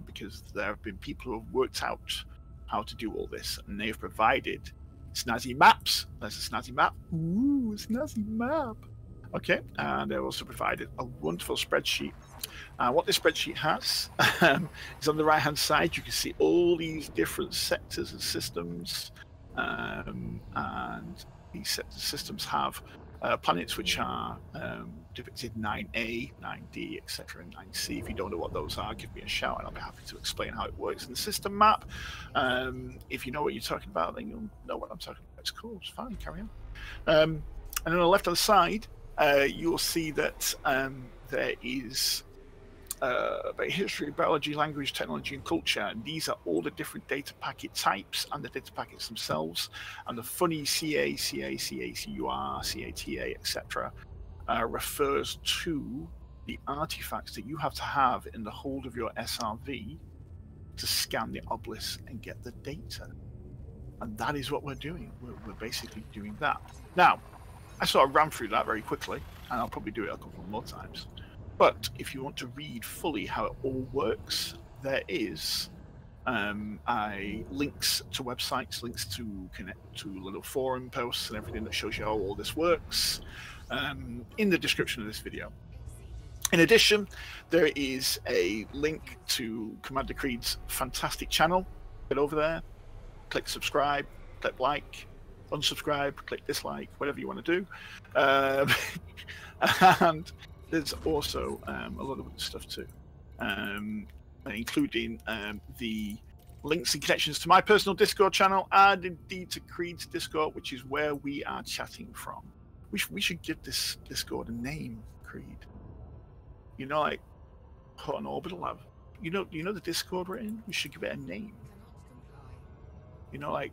because there have been people who have worked out how to do all this, and they have provided snazzy maps. There's a snazzy map. Ooh, a snazzy map. Okay, and they've also provided a wonderful spreadsheet. What this spreadsheet has is on the right-hand side. You can see all these different sectors and systems, and these systems have planets which are depicted 9A, 9D, etc., and 9C. If you don't know what those are, give me a shout and I'll be happy to explain how it works in the system map. If you know what you're talking about, then you'll know what I'm talking about. It's cool, it's fine, carry on. And on the left-hand side, you'll see that there is history, biology, language, technology, and culture. And these are all the different data packet types and the data packets themselves. And the funny CA, CA, CA, CUR, CATA, etc. refers to the artifacts that you have to have in the hold of your SRV to scan the obelisk and get the data. And that is what we're doing. We're basically doing that. Now, I sort of ran through that very quickly, and I'll probably do it a couple more times. But if you want to read fully how it all works, there is links to websites, links to connect to little forum posts and everything that shows you how all this works in the description of this video. In addition, there is a link to Magpie Kreid's fantastic channel. Get over there, click subscribe, click like, unsubscribe, click dislike, whatever you want to do. And there's also a lot of other stuff too, including the links and connections to my personal Discord channel and indeed to Kreid's Discord, which is where we are chatting from. We should give this Discord a name, Kreid. You know, like Hot and Orbital have. You know the Discord we're in. We should give it a name. You know, like.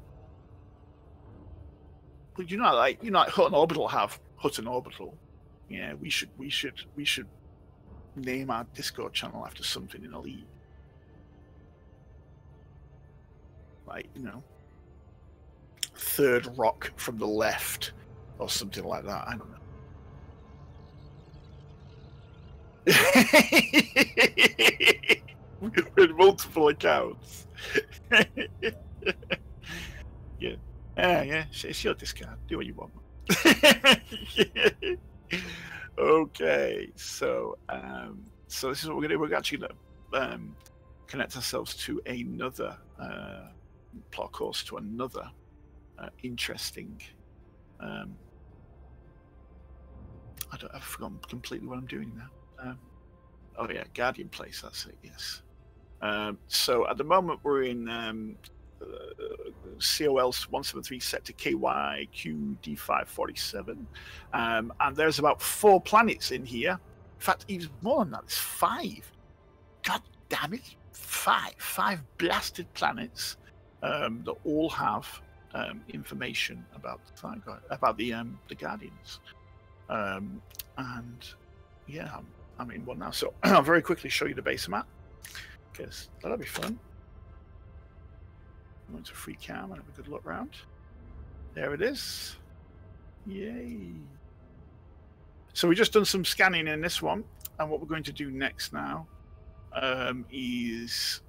But you know, like Hut and Orbital have Hut and Orbital. Yeah, we should name our Discord channel after something in Elite. Like, Third Rock from the Left or something like that. I don't know. With multiple accounts. Yeah. Yeah, it's your Discord. Do what you want. Okay, so this is what we're gonna do. We're actually gonna connect ourselves to another plot course, to another interesting. I've forgotten completely what I'm doing now. Oh yeah, Guardian Place. That's it. Yes. So at the moment we're in COL 173 sector KYQ D547, and there's about 4 planets in here. In fact, even more than that, there's 5. God damn it, 5 blasted planets that all have information about the Guardians, and yeah, I'm in one now. So I'll very quickly show you the base map because that'll be fun. Go into free cam and have a good look around. There it is. Yay. So we've just done some scanning in this one, and what we're going to do next now is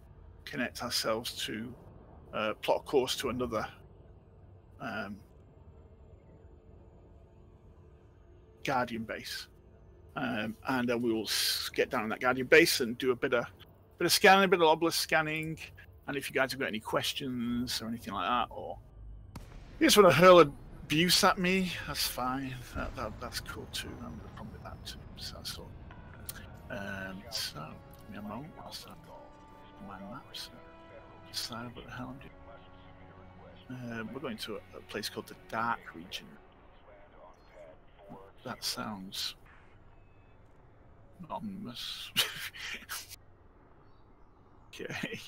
connect ourselves to plot a course to another Guardian base, and then we will get down in that Guardian base and do a bit of scanning, a bit of obelisk scanning, And if you guys have got any questions or anything like that, or you just want to hurl abuse at me, that's fine. That's cool too. I'm gonna probably that too. So that's all. So give me a moment whilst I my maps. Decide what the hell I'm doing. We're going to a place called the Dark Region. That sounds ominous. Okay.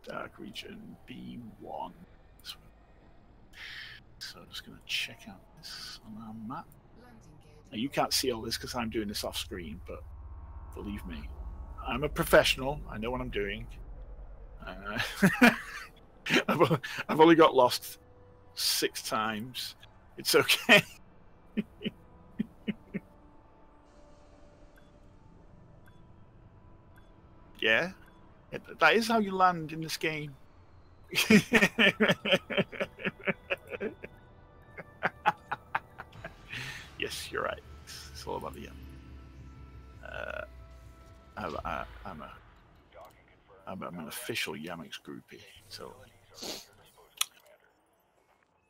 Dark Region B1. So I'm just going to check out this on our map. Now, you can't see all this because I'm doing this off screen, but believe me, I'm a professional. I know what I'm doing. I've only got lost 6 times. It's okay. Yeah, that is how you land in this game. Yes, you're right. It's all about the I'm an official Yamix groupie, so.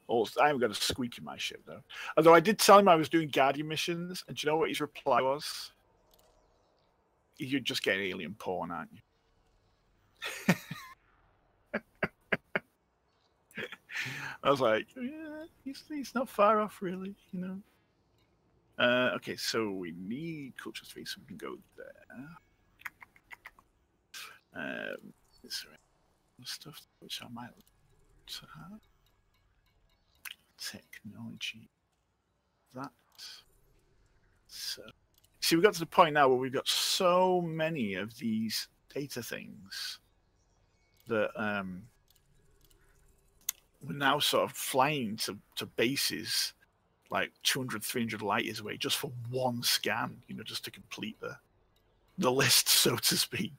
Also, I haven't got a squeak in my ship though. Although I did tell him I was doing Guardian missions, and do you know what his reply was? You're just getting alien porn, aren't you? I was like, yeah, he's not far off, really, you know. Okay, so we need culture 3, so we can go there. Is there any stuff which I might like to have? Technology. That. So, see, we got to the point now where we've got so many of these data things that we're now sort of flying to bases like 200, 300 light years away just for one scan, you know, just to complete the list, so to speak.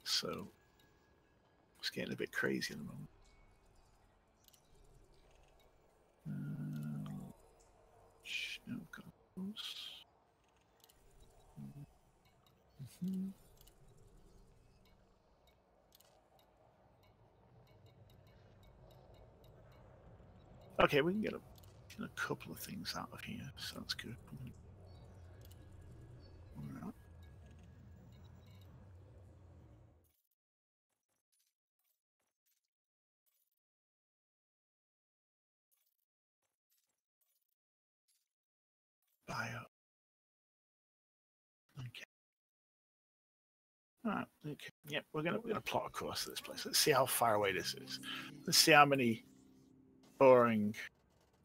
So it's getting a bit crazy at the moment. Okay, we can get a couple of things out of here, so that's good. All right. Bio. Okay. All right. Okay. Yep. We're gonna plot a course to this place. Let's see how far away this is. Let's see how many boring,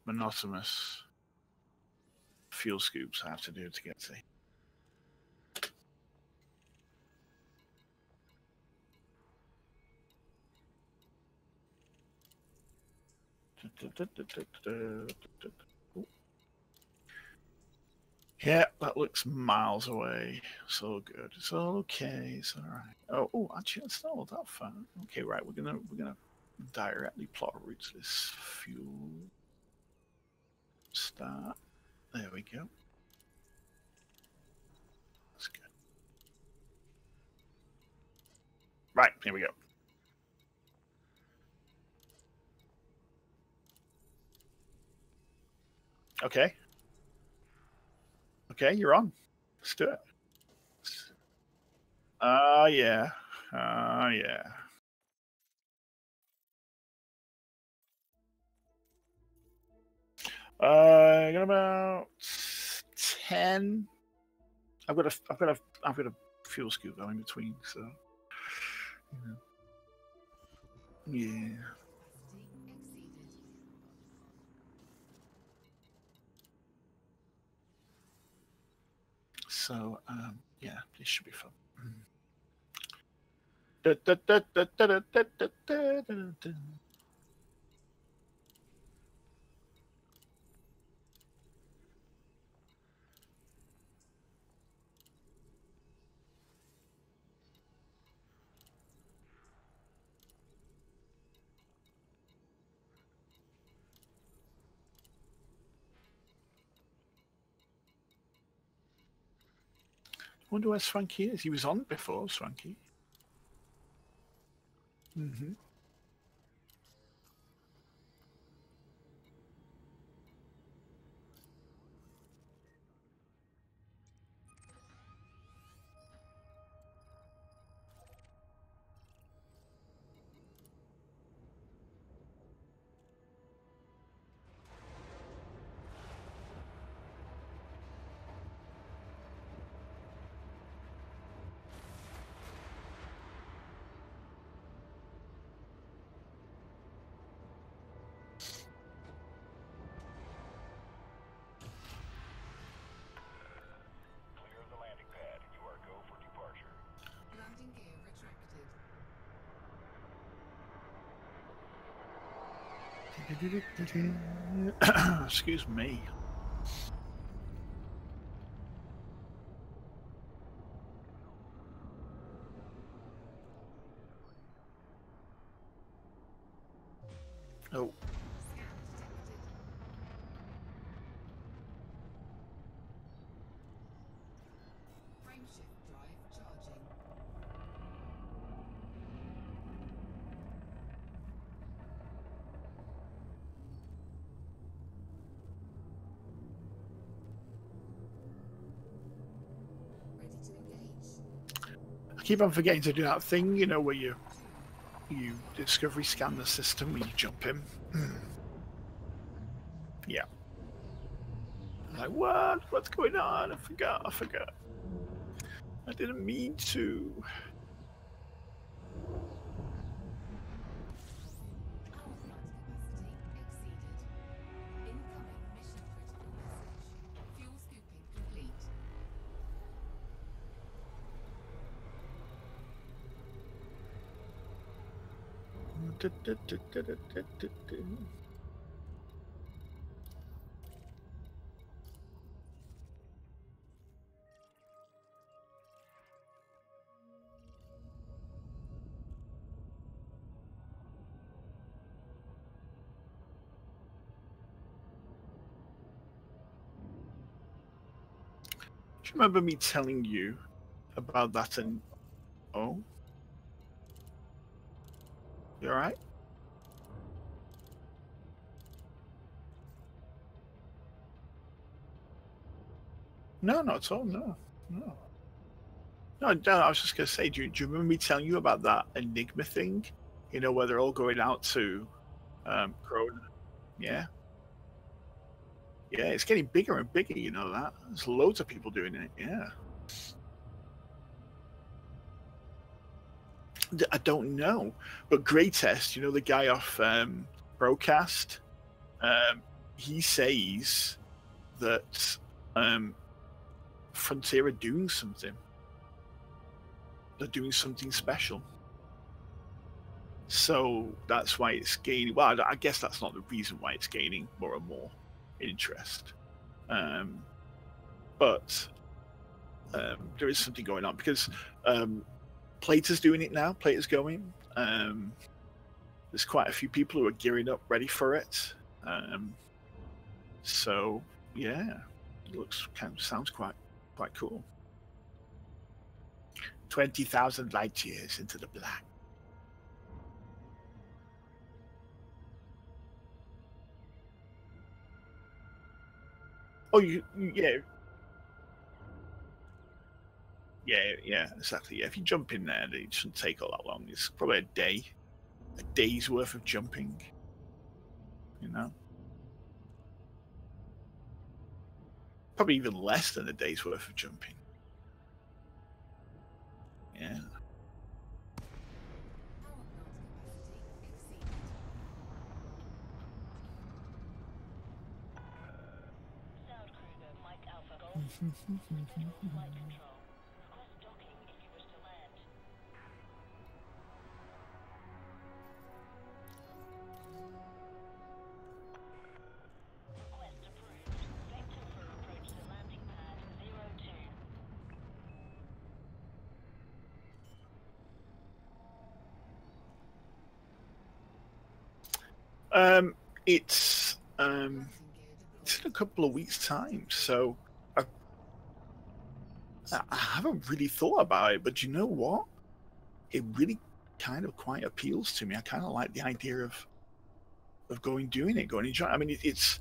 monotonous fuel scoops I have to do to get to. Yeah, that looks miles away. So good. It's all okay. It's all right. Oh, actually, it's not all that far. Okay, right. We're gonna directly plot a route to this fuel. Start. There we go. That's good. Right, here we go. Okay. Okay, you're on. Let's do it. Yeah. Yeah. Got about 10. I've got a fuel scoop going in between, so yeah. So yeah, this should be fun. Wonder where Swanky is. He was on before, Swanky. Mm-hmm. Clear the landing pad. You are go for departure. Landing gear retracted. Excuse me. Oh, Scan detected. Frameshift drive charging. Ready to engage. I keep on forgetting to do that thing, you know, where you discovery scan the system when you jump in. Yeah. Like, what? What's going on? I forgot. I didn't mean to. Power plant capacity exceeded. Incoming mission critical message. Fuel scooping complete. Do you remember me telling you about that? And oh, you all right? No, not at all. No. No, I was just gonna say, do you remember me telling you about that Enigma thing? You know, where they're all going out to Corona. Yeah, yeah, it's getting bigger and bigger. You know that. There's loads of people doing it. Yeah. I don't know, but Greatest, you know, the guy off Broadcast, he says that Frontier are doing something. They're doing something special. So that's why it's gaining. Well, I guess that's not the reason why it's gaining more and more interest. But there is something going on because Plater's doing it now. Plater's going. There's quite a few people who are gearing up, ready for it. So yeah, it sounds quite cool. 20,000 light years into the black. Oh, yeah, exactly. Yeah, if you jump in there, it shouldn't take all that long. It's probably a day's worth of jumping. You know, probably even less than a day's worth of jumping. Yeah. Power plant capacity exceeded. Sound Kruger, Mike Alpha Golf. Federal Flight Control. Request docking if you wish to land. Request approved. Vector for approach to landing pad 02. It's Landing gear it's deployed. in a couple of weeks' time, so I haven't really thought about it. But you know what? It really kind of quite appeals to me. I kind of like the idea of going enjoy. I mean, it's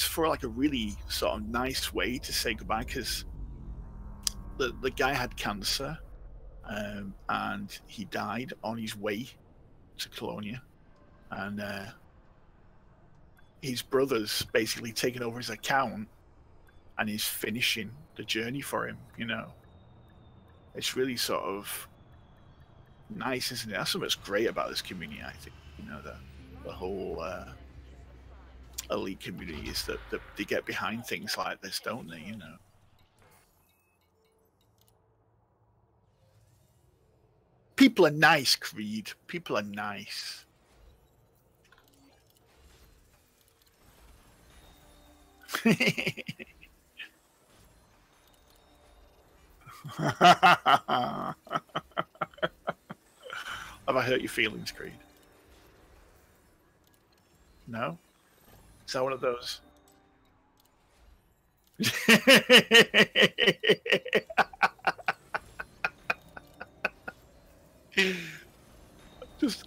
for like a really sort of nice way to say goodbye, because the guy had cancer, and he died on his way to Colonia, and his brother's basically taken over his account and is finishing the journey for him. It's really sort of nice, isn't it? That's something that's great about this community, I think. The whole elite community is that they get behind things like this, don't they? People are nice, Kreid. People are nice. Have I hurt your feelings, Kreid? No? Is that one of those?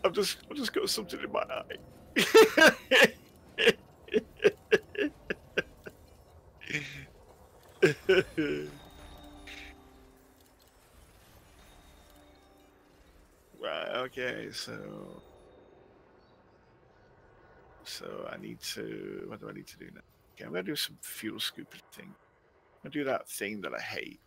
I've just got something in my eye. Right, okay, so I need to, what do I need to do now? Okay, I'm gonna do some fuel scooping thing. I'm gonna do that thing that I hate.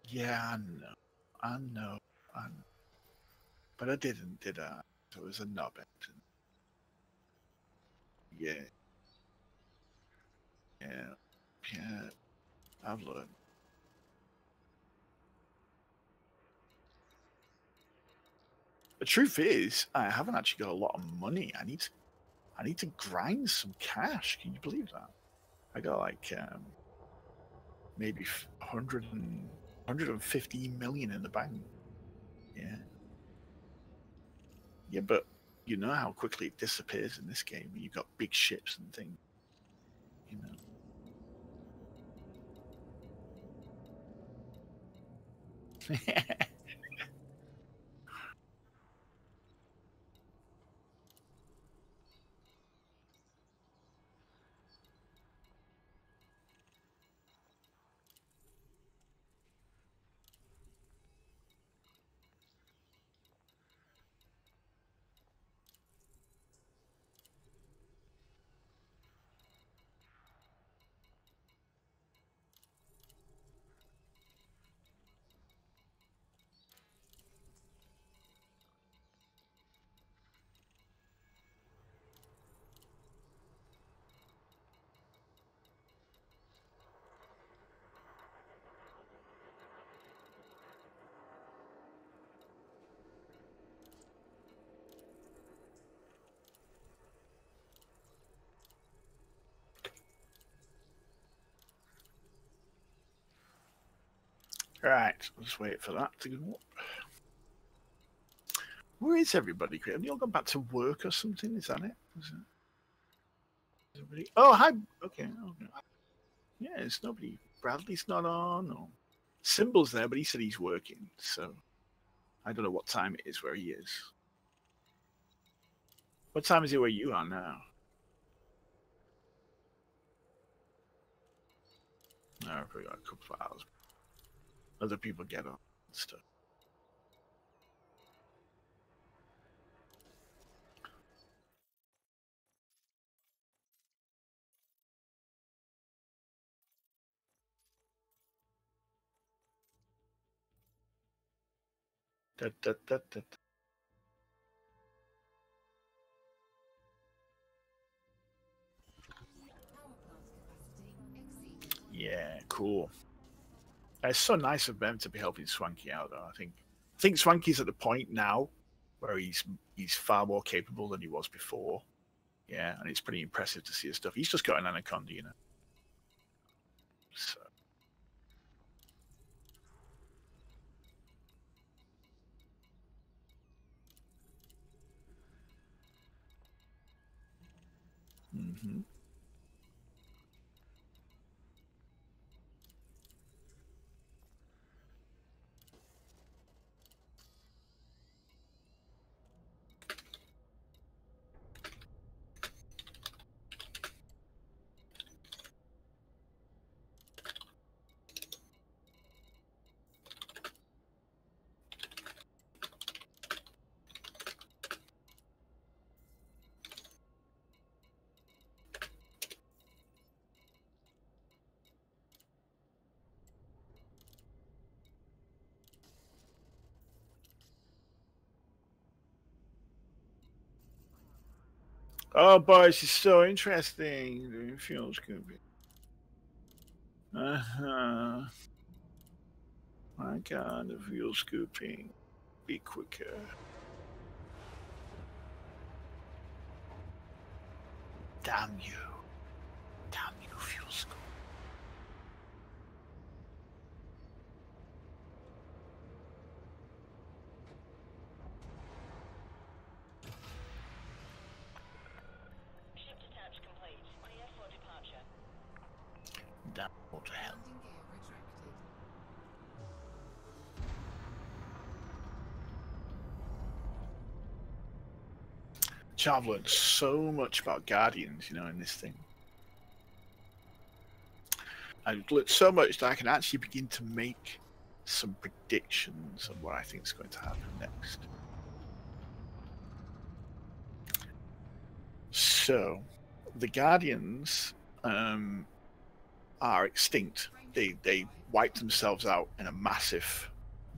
Yeah, I know. But I didn't, did I? So it was a knob engine. Yeah, yeah, I've learned. The truth is, I haven't actually got a lot of money. I need to grind some cash. Can you believe that? I got like maybe 150 million in the bank. Yeah. Yeah, but you know how quickly it disappears in this game. You've got big ships and things. You know. Right, I'll just wait for that to go up. Where is everybody? Have you all gone back to work or something? Is that it? Is everybody... Oh, hi. Okay. Yeah, it's nobody. Bradley's not on. Or... Symbol's there, but he said he's working. So I don't know what time it is where he is. What time is it where you are now? No, I've probably got a couple of hours. Other people get on and stuff. Da, da, da, da. Power plant capacity exceeded. Yeah, cool. It's so nice of them to be helping Swanky out, though. I think Swanky's at the point now where he's far more capable than he was before. Yeah, and it's pretty impressive to see his stuff. He's just got an anaconda, you know. So. Mm-hmm. Oh boy, this is so interesting. The fuel scooping. My god, the fuel scooping. Be quicker. Damn you. Damn you, fuel scoop. Ship detach complete. Clear for departure. Damn, what the hell? Landing gear retracted. I've learned so much about Guardians, you know, in this thing. I've learned so much that I can actually begin to make some predictions of what I think is going to happen next. So, the Guardians are extinct. They wiped themselves out in a massive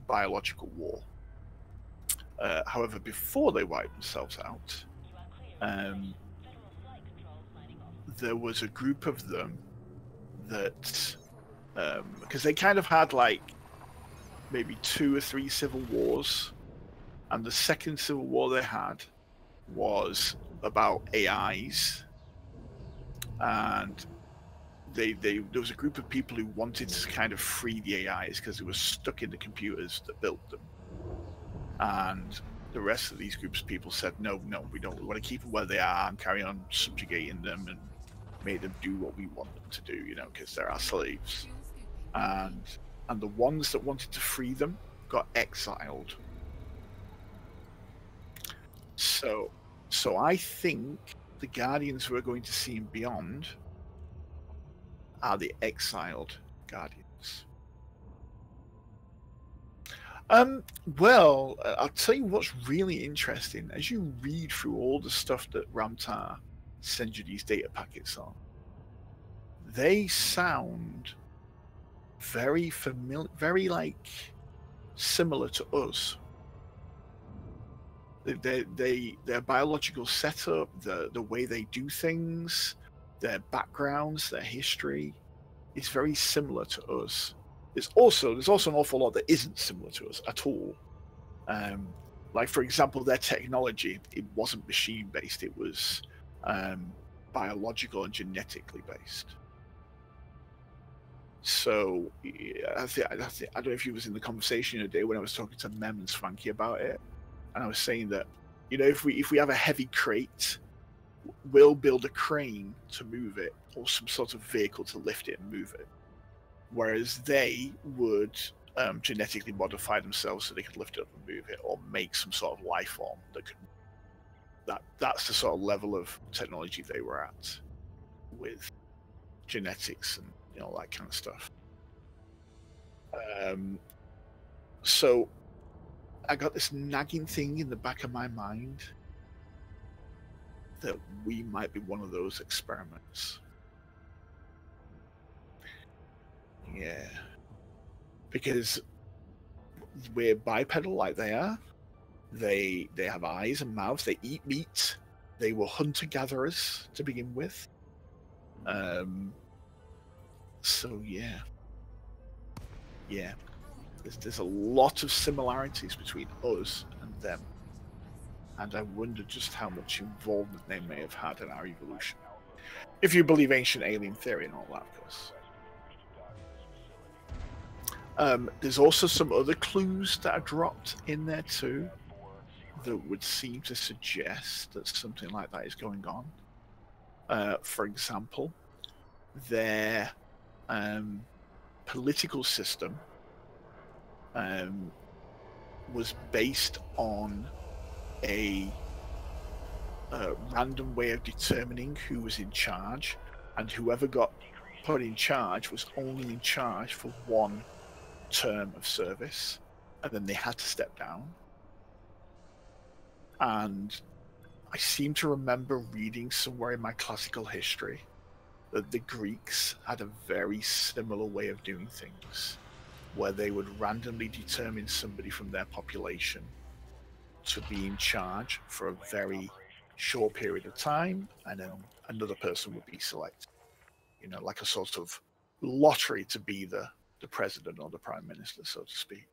biological war. However, before they wiped themselves out, You are clear. um, Federal flight control signing off. there was a group of them that, because they kind of had like maybe 2 or 3 civil wars, and the second civil war they had was about AIs, and there was a group of people who wanted to kind of free the AIs because they were stuck in the computers that built them, and the rest of these groups of people said no, we don't. We want to keep them where they are and carry on subjugating them and make them do what we want them to do, you know, because they're our slaves. Fuel scooping. And the ones that wanted to free them got exiled. So I think the Guardians who are going to see in Beyond are the exiled Guardians. Well, I'll tell you what's really interesting. As you read through all the stuff that Ramtar sends you these data packets on, they sound very familiar, very like similar to us. Their biological setup, the way they do things, their backgrounds, their history is very similar to us. There's also an awful lot that isn't similar to us at all. Like for example, their technology, it wasn't machine based; it was biological and genetically based. So I don't know if you was in the conversation today when I was talking to Mem and Swanky about it, and I was saying that, you know, if we have a heavy crate, we'll build a crane to move it or some sort of vehicle to lift it and move it, whereas they would genetically modify themselves so they could lift it up and move it, or make some sort of life form that could. That's the sort of level of technology they were at with genetics and, you know, all that kind of stuff. So I got this nagging thing in the back of my mind that we might be one of those experiments. Yeah. Because we're bipedal like they are. They have eyes and mouths. They eat meat. They were hunter-gatherers to begin with. So yeah. There's a lot of similarities between us and them, and I wonder just how much involvement they may have had in our evolution. If you believe ancient alien theory and all that, of course. There's also some other clues that are dropped in there too that would seem to suggest that something like that is going on. For example, their political system was based on a random way of determining who was in charge, and whoever got put in charge was only in charge for one term of service, and then they had to step down. And I seem to remember reading somewhere in my classical history that the Greeks had a very similar way of doing things, where they would randomly determine somebody from their population to be in charge for a very short period of time, and then another person would be selected. You know, like a sort of lottery to be the president or the prime minister, so to speak.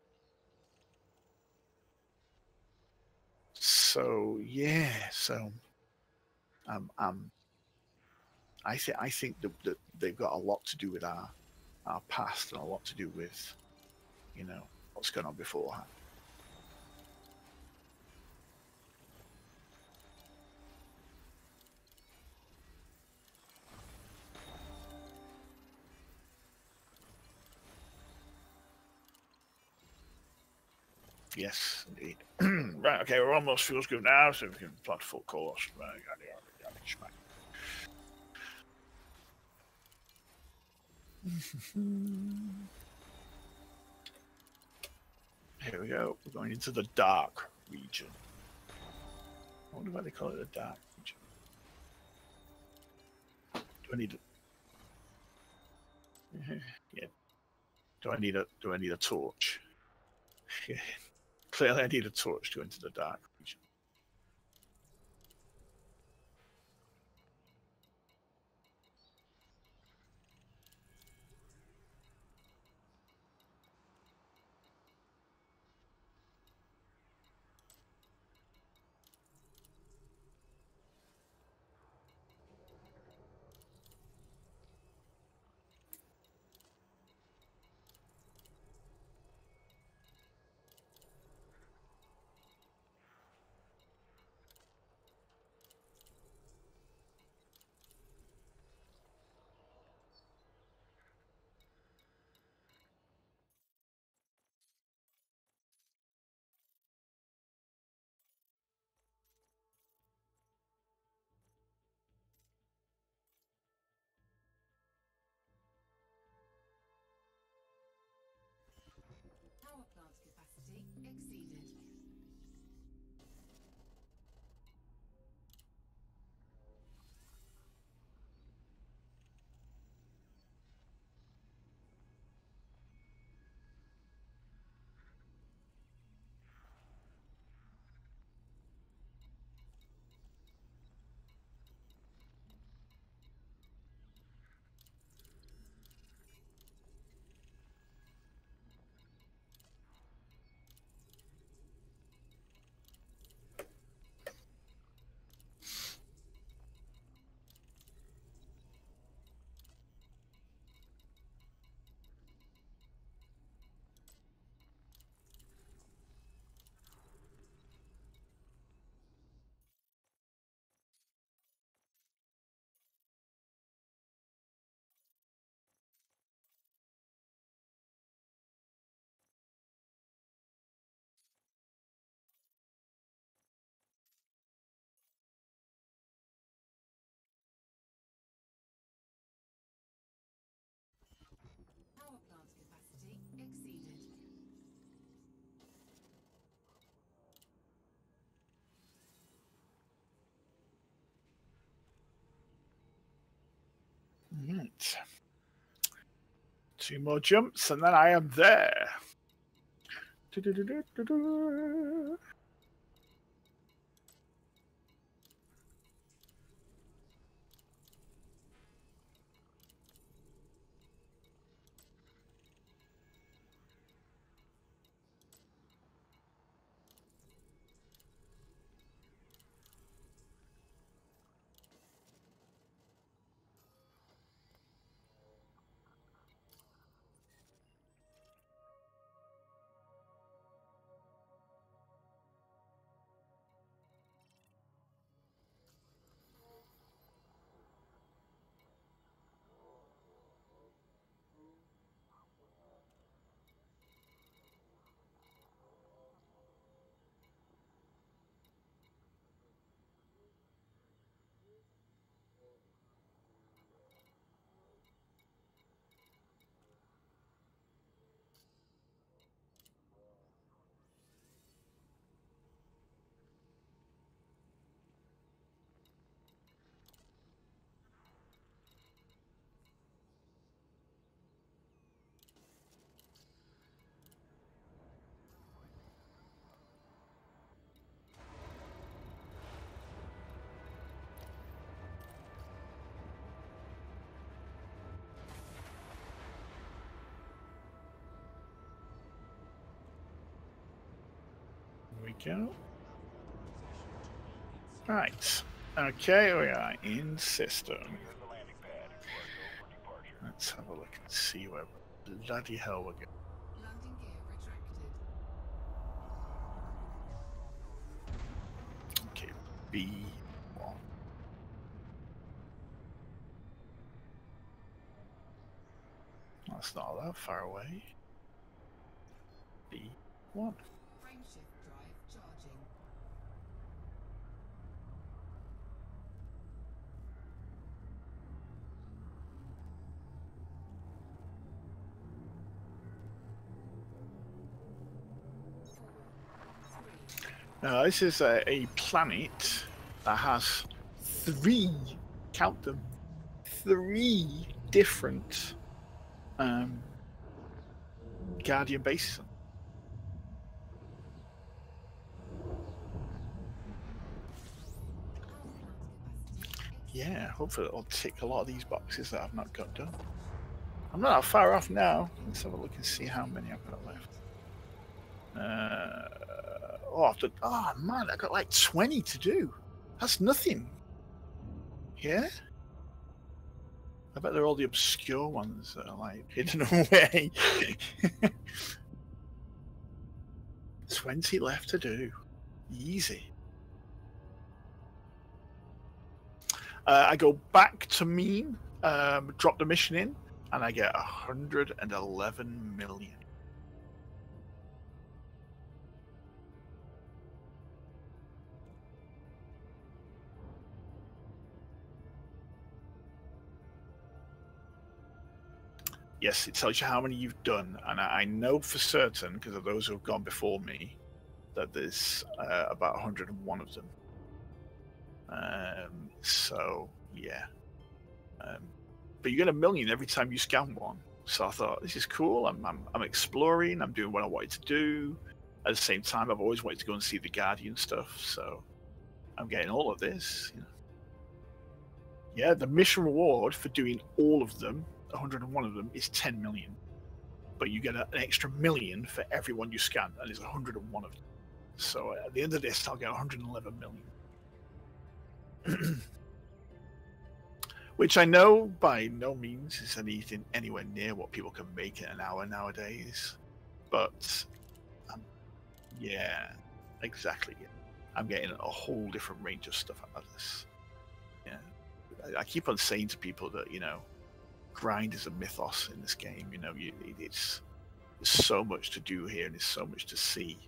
So yeah, so I think that they've got a lot to do with our past and a lot to do with, you know, what's going on beforehand. Yes, indeed. Right, okay, we're almost fuel scoop now, so we can plot full course. Right, here we go. We're going into the dark region. I wonder why they call it the dark region. Do I need it? Yeah. Do I need a torch? Yeah. Clearly, I need a torch to go into the dark region. Power plant capacity exceeded. Power plant capacity exceeded. Right. 2 more jumps, and then I am there. Do-do-do-do-do-do. go. Right. Okay, we are in system. Here's the landing pad. You are go for departure. Let's have a look and see where bloody hell we're going. Landing gear retracted. Okay, B1. That's not that far away. B1. Frameshift drive charging. Now, this is a planet that has three, count them, three different Guardian bases. Yeah, hopefully it'll tick a lot of these boxes that I've not got done. I'm not that far off now. Let's have a look and see how many I've got left. Oh man, I got like 20 to do. That's nothing. Yeah? I bet they're all the obscure ones that are like hidden away. 20 left to do. Easy. I go back to mean, drop the mission in, and I get 111 million. Yes, it tells you how many you've done, and I know for certain, because of those who have gone before me, that there's about 101 of them. So, yeah. But you get 1 million every time you scan one. So I thought, this is cool. I'm exploring. I'm doing what I wanted to do. At the same time, I've always wanted to go and see the Guardian stuff. So I'm getting all of this. You know. Yeah, the mission reward for doing all of them, 101 of them, is 10 million. But you get an extra million for everyone you scan, and there's 101 of them. So at the end of this, I'll get 111 million. Which I know by no means is anything anywhere near what people can make in an hour nowadays. But, yeah, exactly. Yeah. I'm getting a whole different range of stuff out of this. Yeah, I keep on saying to people that, you know, grind is a mythos in this game. You know, there's so much to do here and there's so much to see.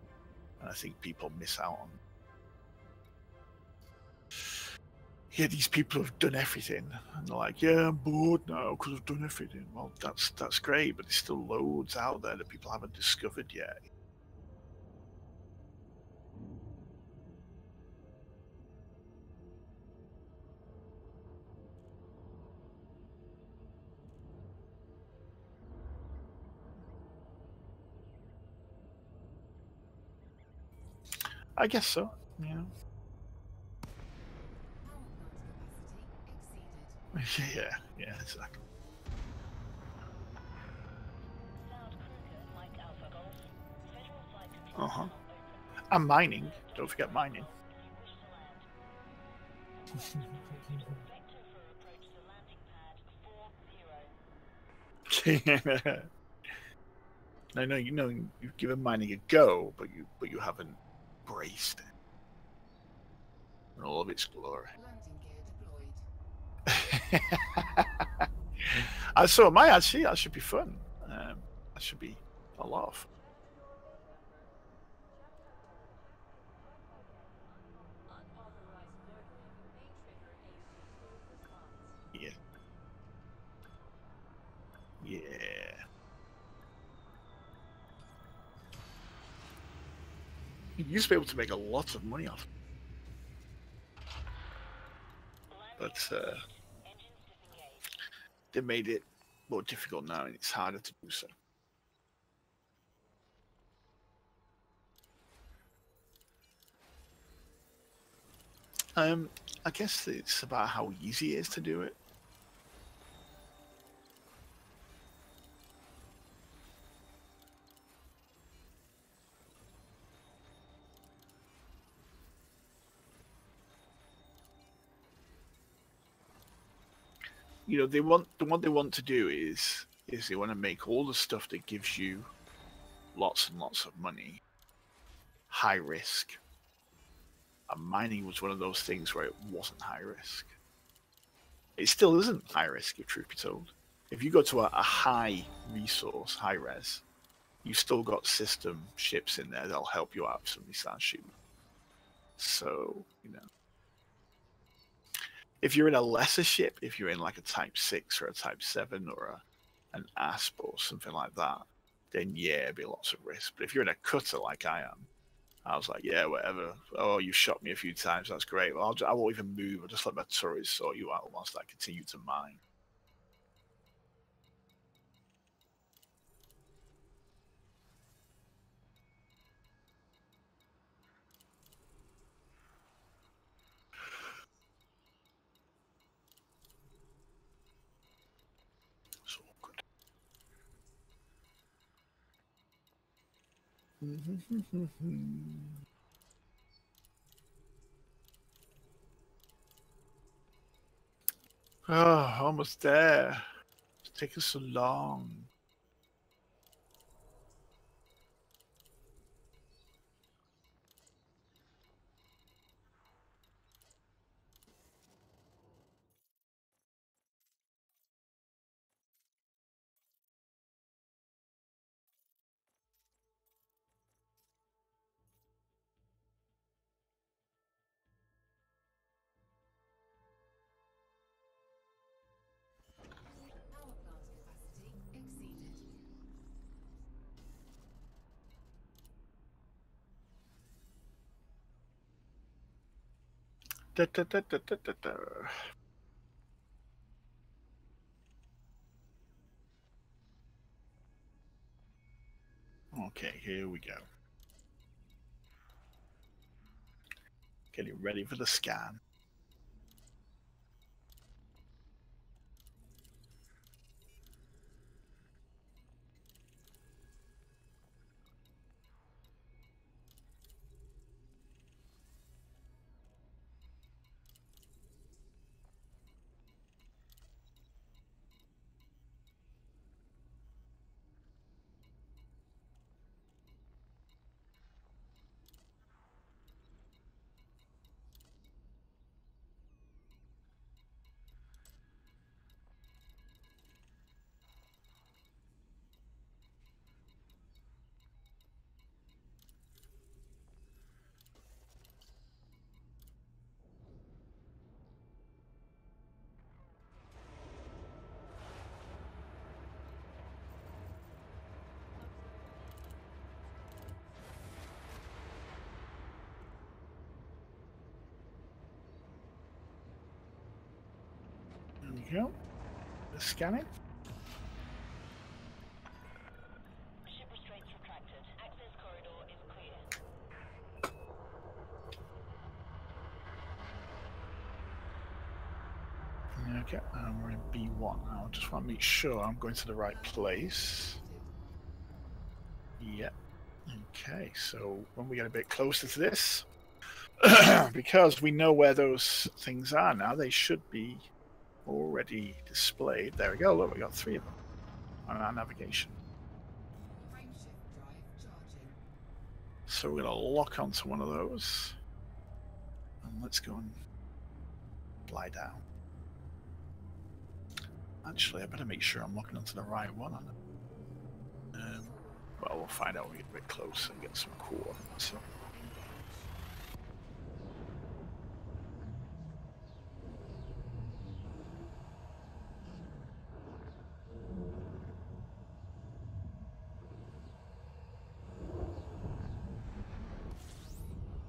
And I think people miss out on. Yeah, these people have done everything, and they're like, "Yeah, I'm bored now because I've done everything." Well, that's great, but there's still loads out there that people haven't discovered yet. I guess so. Yeah. Power plant capacity exceeded. Yeah, exactly. South Kruger, Mike Alpha Golf. Federal flight control Uh-huh. open. And mining. Don't forget mining. If you wish to land. Vector for approach to landing pad 40. No, you know you've given mining a go, but you haven't braced it in all of its glory. Landing gear deployed. So am I actually. That should be fun. That should be a lot of fun. Yeah. Yeah. You used to be able to make a lot of money off it. But Engines disengaged. they made it more difficult now, and it's harder to do so. I guess it's about how easy it is to do it. you know, they want what they want to do is they want to make all the stuff that gives you lots and lots of money high risk. And mining was one of those things where it wasn't high risk. It still isn't high risk, if truth be told. If you go to a high resource, high res, you've still got system ships in there that'll help you out if somebody starts shooting. So, you know. If you're in a lesser ship, if you're in like a Type 6 or a Type 7 or an ASP or something like that, then yeah, it'd be lots of risk. But if you're in a cutter like I am, I was like, yeah, whatever. Oh, you shot me a few times. That's great. Well, I won't even move. I'll just let my turrets sort you out whilst I continue to mine. So good. Oh, almost there. It's taking so long. Power plant capacity exceeded. Da, da, da, da, da, da, da. Okay, here we go. Getting ready for the scan. There we go. The scanning. Ship restraints retracted. Access corridor is clear. Okay, we're in B1 now. I just want to make sure I'm going to the right place. Yep. Okay, so when we get a bit closer to this, because we know where those things are now, they should be already displayed. There we go. Look, we got 3 of them on our navigation. Frameshift drive charging. So we're going to lock onto one of those. And let's go and fly down. Actually, I better make sure I'm locking onto the right one. Well, we'll find out when we get a bit closer and get some coordinates. So.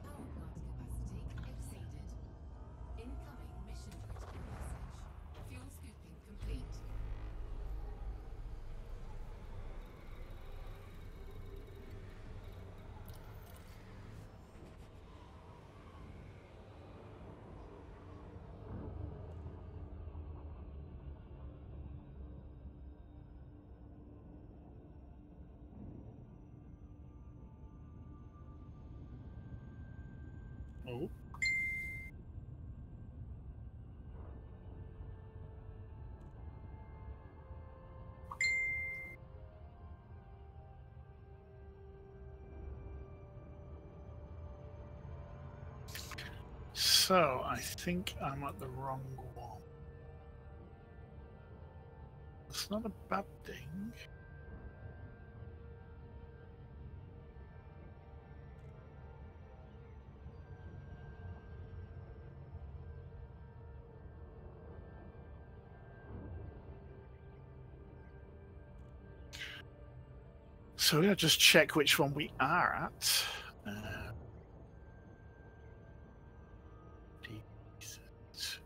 Power plant capacity exceeded. Incoming mission critical message. Fuel scooping complete. Oh. So I think I'm at the wrong one. That's not a bad thing. So yeah, just check which one we are at. Decent.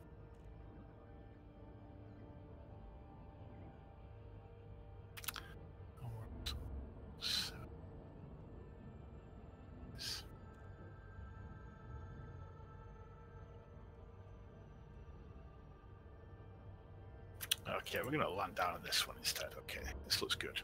Alright. So, this. Okay, we're gonna land down on this one instead. Okay, this looks good.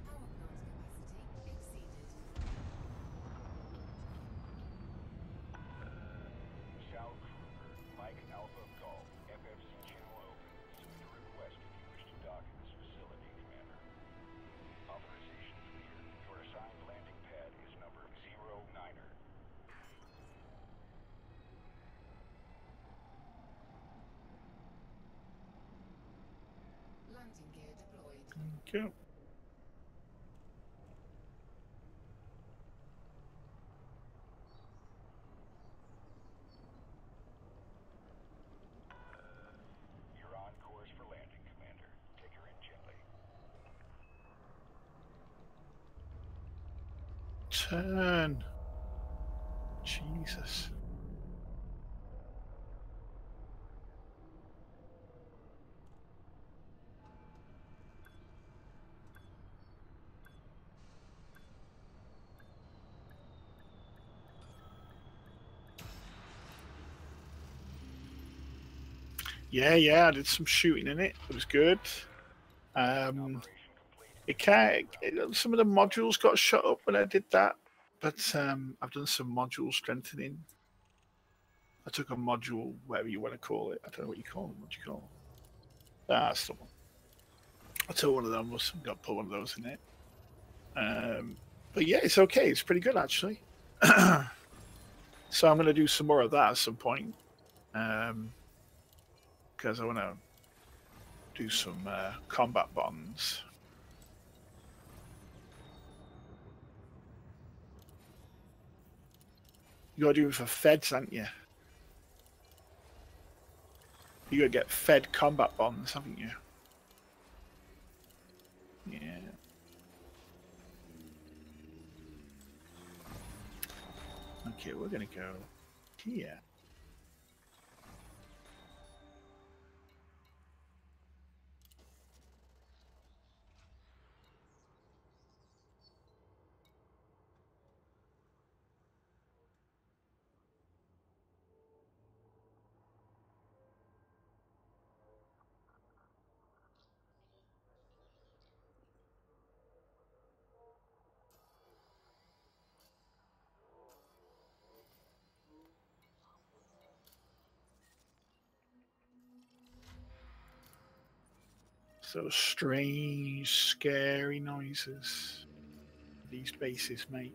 Power plant capacity exceeded. South Kruger, Mike Alpha Golf, FFC channel open. Submit a request if you wish to dock in this facility, Commander. Authorization clear. Your assigned landing pad is number 09er. Landing gear deployed. Okay. You're on course for landing, Commander. Take her in gently. Turn. Jesus. Yeah, I did some shooting in it. It was good. Operation complete. It can't. Some of the modules got shut up when I did that, but I've done some module strengthening. I took a module, whatever you want to call it. I don't know what you call them. What do you call them? That's the one. I took one of them. Got put one of those in it. But yeah, it's okay. It's pretty good actually. So I'm going to do some more of that at some point, because I want to do some combat bonds. You got to do it for feds, haven't you? You got to get fed combat bonds, haven't you? Yeah. Okay, we're going to go here. So strange, scary noises. These bases, mate.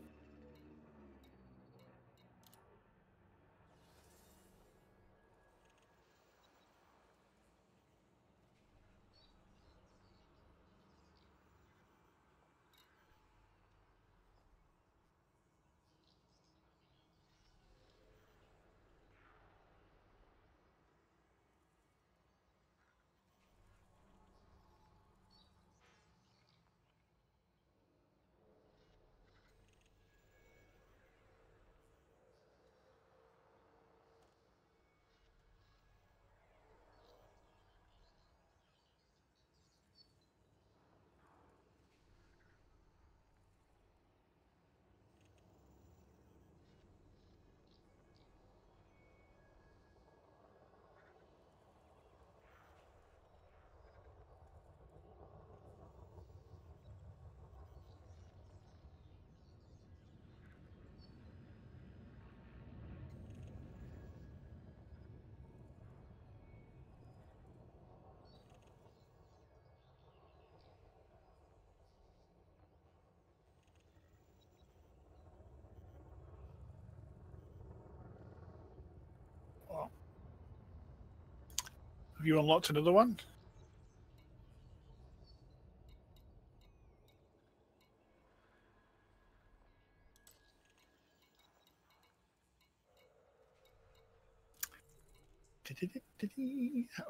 you unlocked another one?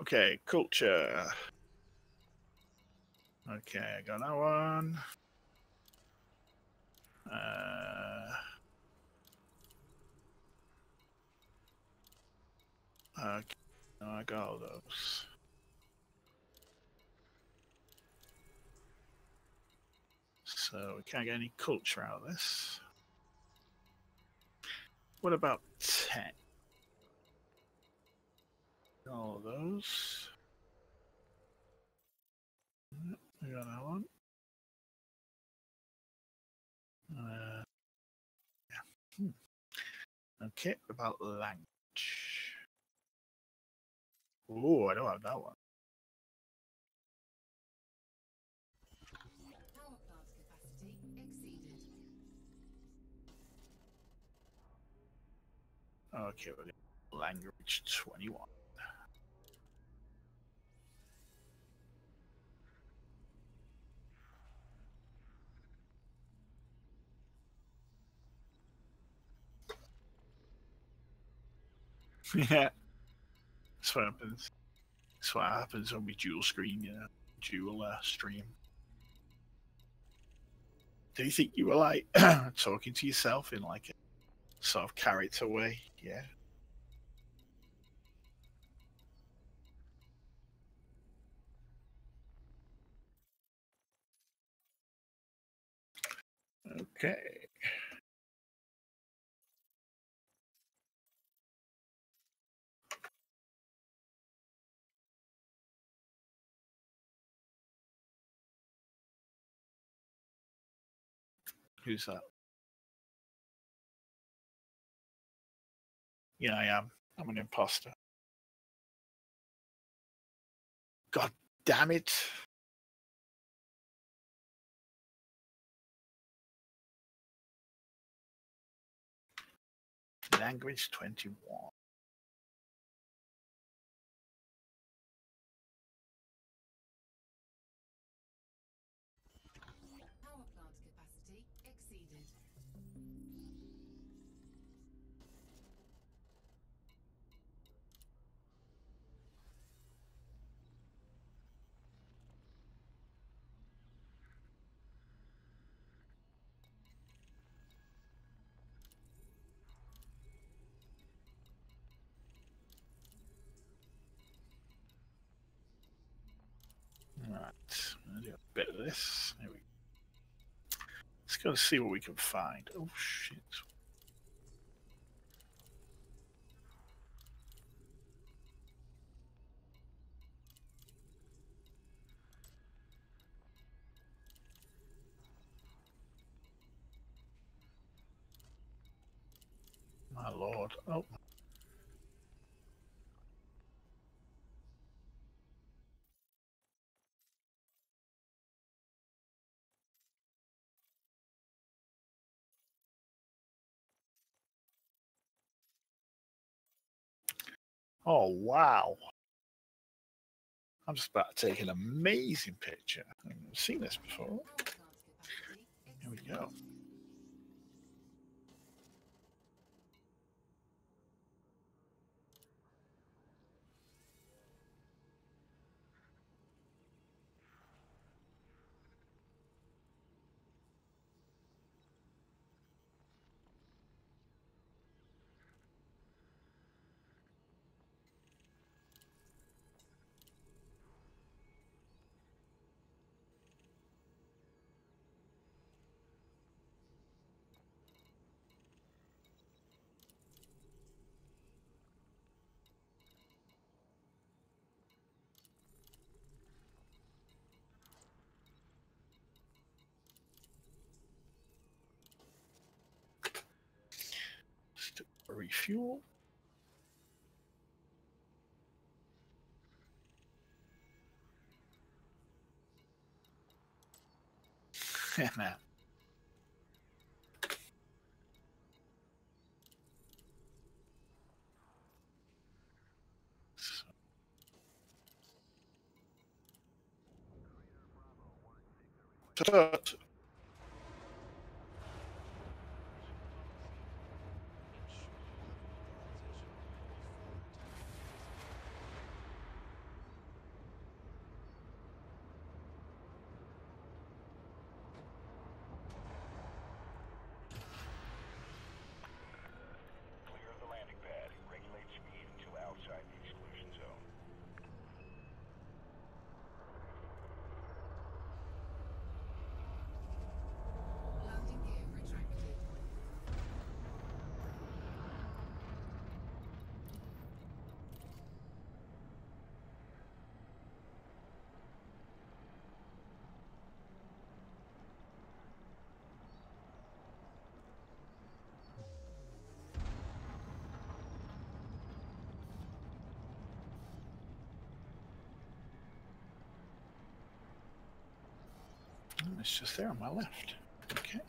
Okay, culture. Okay, I got that one. Okay, no, I got all those. So we can't get any culture out of this. What about tech? All of those. I got that one. Yeah. Okay, what about language? Oh, I don't have that one. Power plant capacity exceeded. Okay, we're going language 21. Yeah, that's what happens. That's what happens when we dual screen, you know, dual stream. Do you think you were like talking to yourself in like a sort of character way? Yeah. Okay. Who's that? Yeah, I am. I'm an imposter. God damn it. Language 21. Power plant capacity exceeded. Right. I'm gonna do a bit of this. There we go. Let's go see what we can find. Oh shit. My lord. Oh. Oh wow. I'm just about to take an amazing picture. I've never seen this before. Power plant capacity Here we exceeded. go. Just a refuel. Nah. Tut. Clear of the landing pad. Regulate speed until outside the exclusion zone. Landing gear retracted. It's just there on my left. Okay.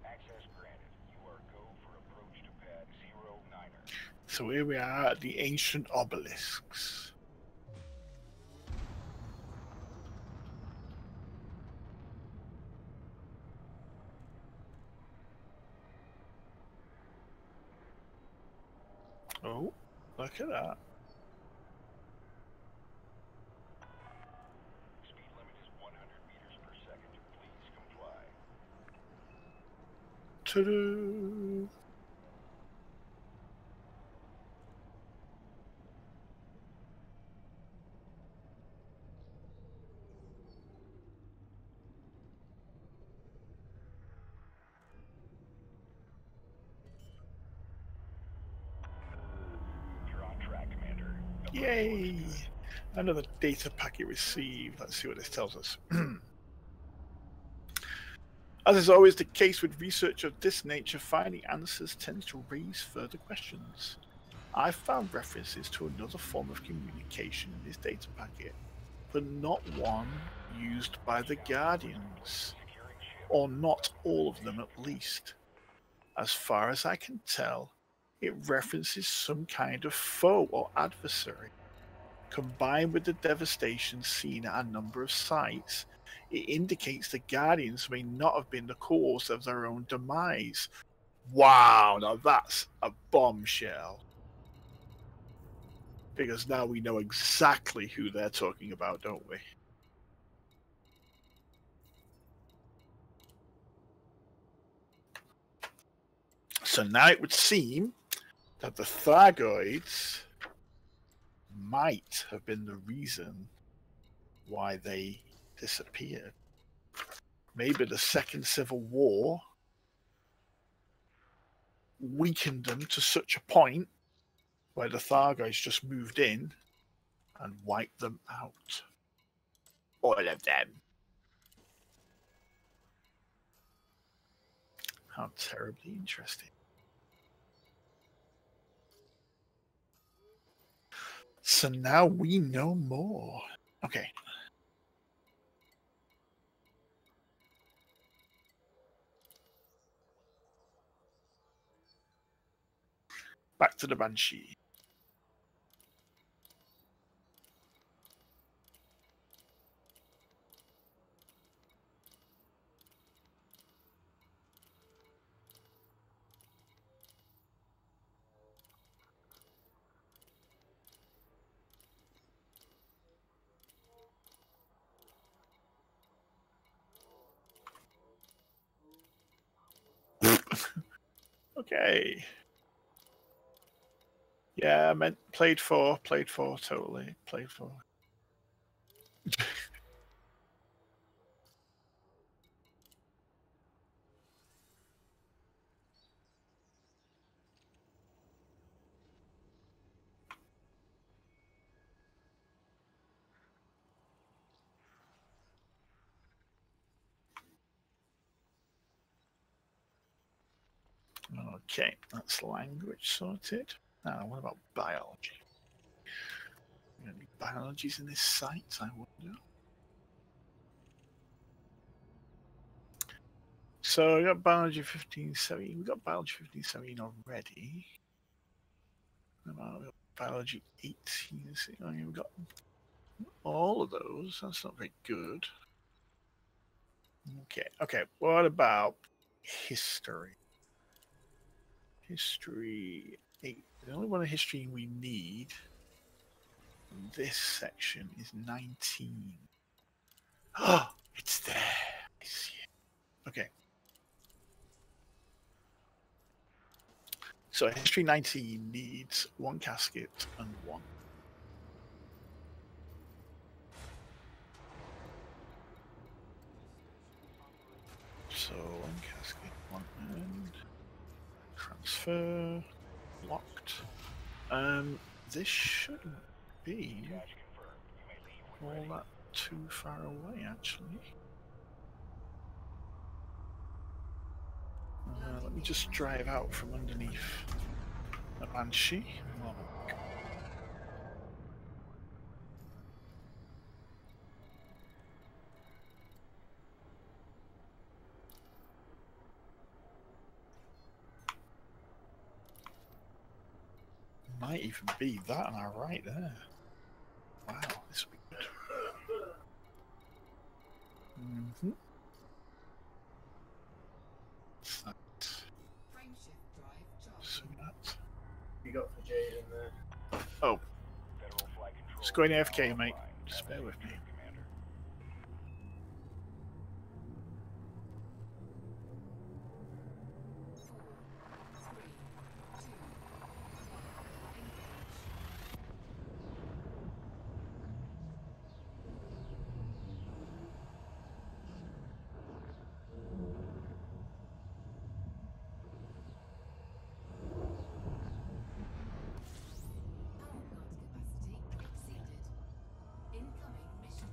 Access granted. You are go for approach to pad 09er. So here we are at the ancient obelisks. Oh, look at that. Speed limit is 100 meters per second. Please comply. Ta-da! You're on track, Commander. Approach Yay! course. Another data packet received. Let's see what this tells us. As is always the case with research of this nature, finding answers tends to raise further questions. I found references to another form of communication in this data packet, but not one used by the Guardians, Securing ship. or not all of them at least. As far as I can tell, it references some kind of foe or adversary. Combined with the devastation seen at a number of sites, it indicates the Guardians may not have been the cause of their own demise. Wow, now that's a bombshell. Because now we know exactly who they're talking about, don't we? So now it would seem that the Thargoids might have been the reason why they disappeared. Maybe the Second Civil War weakened them to such a point where the Thargoids just moved in and wiped them out. All of them. How terribly interesting. So now we know more. Okay. Back to the Banshee. Okay. Yeah, I meant played for, totally. Played for. Okay, that's language sorted. Now, what about biology? Any biologies in this site, I wonder. So we got biology 1517. We got biology 1517 already. We got biology 18. I mean, we got all of those. That's not very good. Okay. Okay. What about history? History 8. The only one of history we need in this section is 19. Oh, it's there. I see it. Okay. So history 19 needs 1 casket and 1. So 1 casket, 1 end. Transfer. Locked. This shouldn't be all that too far away, actually. Let me just drive out from underneath the Banshee. Might even be that on our right there. Wow, this will be good. That. Frameshift drive So charging. that. You got for Jade in there. Oh, Federal flight control it's going is now AFK, mate. offline. Just bear with me. Commander. 4, 3, 2, 1. Engage. Power plant capacity exceeded. Incoming mission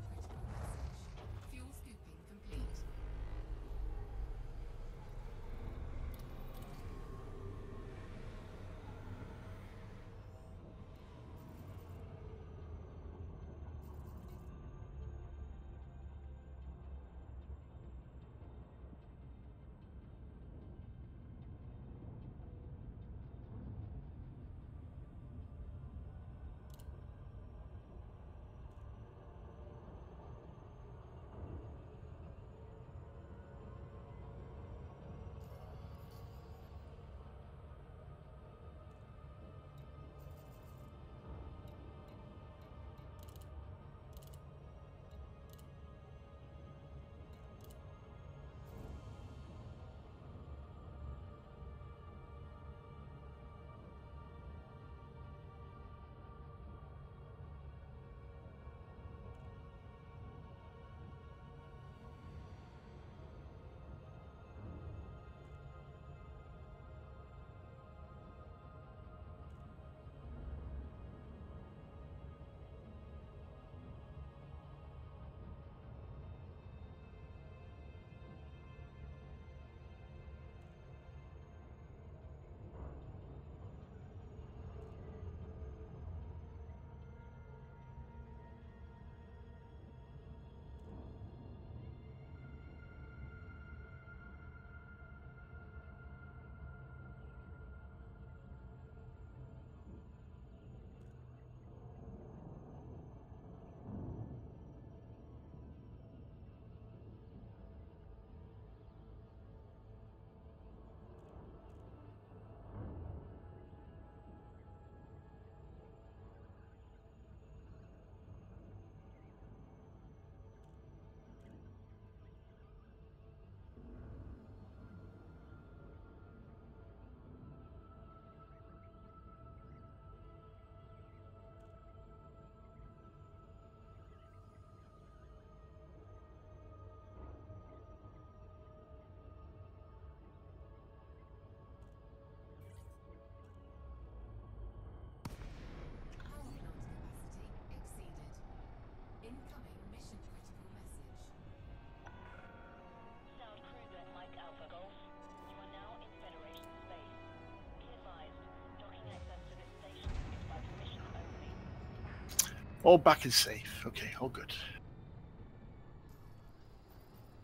All back and safe. Okay, all good.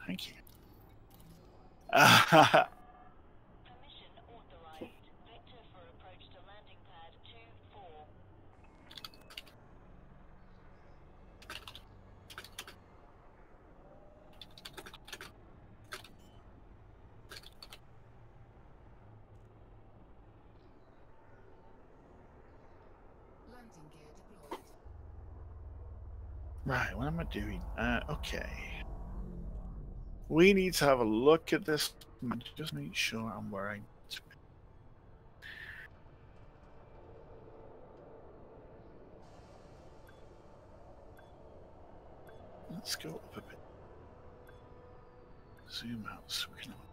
Thank you. Permission authorized. Vector for approach to landing pad 2-4. Landing gear deployed. Right, what am I doing? Okay. We need to have a look at this. Just make sure I'm where I need to be. Let's go up a bit. Zoom out so we can have a look.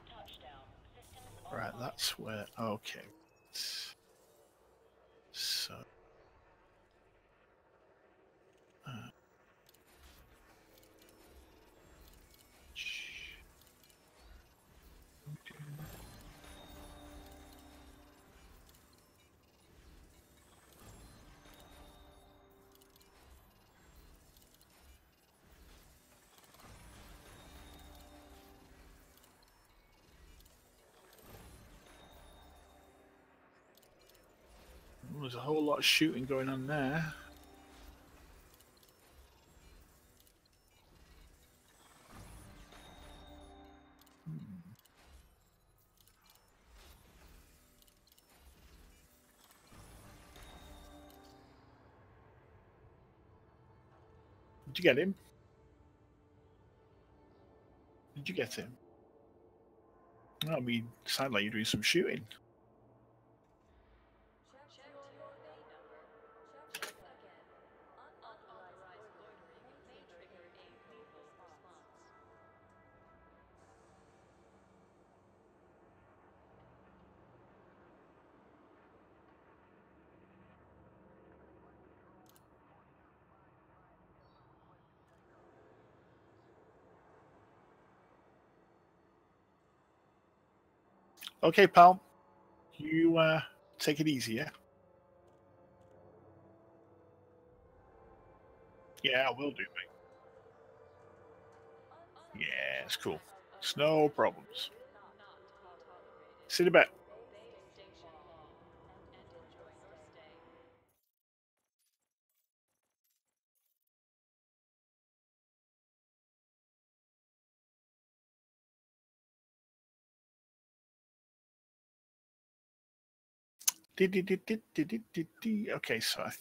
Touchdown. Systems Right, online. that's where. Okay. So. There's a whole lot of shooting going on there. Did you get him? Did you get him? I mean, sound like you're doing some shooting. Check your bay number. Check again. Unauthorized loitering may trigger a lethal response. Okay, pal. You take it easy, yeah? Yeah, I will do, mate. Yeah, it's cool. It's no problems. See you in a bit. Stay long and enjoy your stay. Okay, so I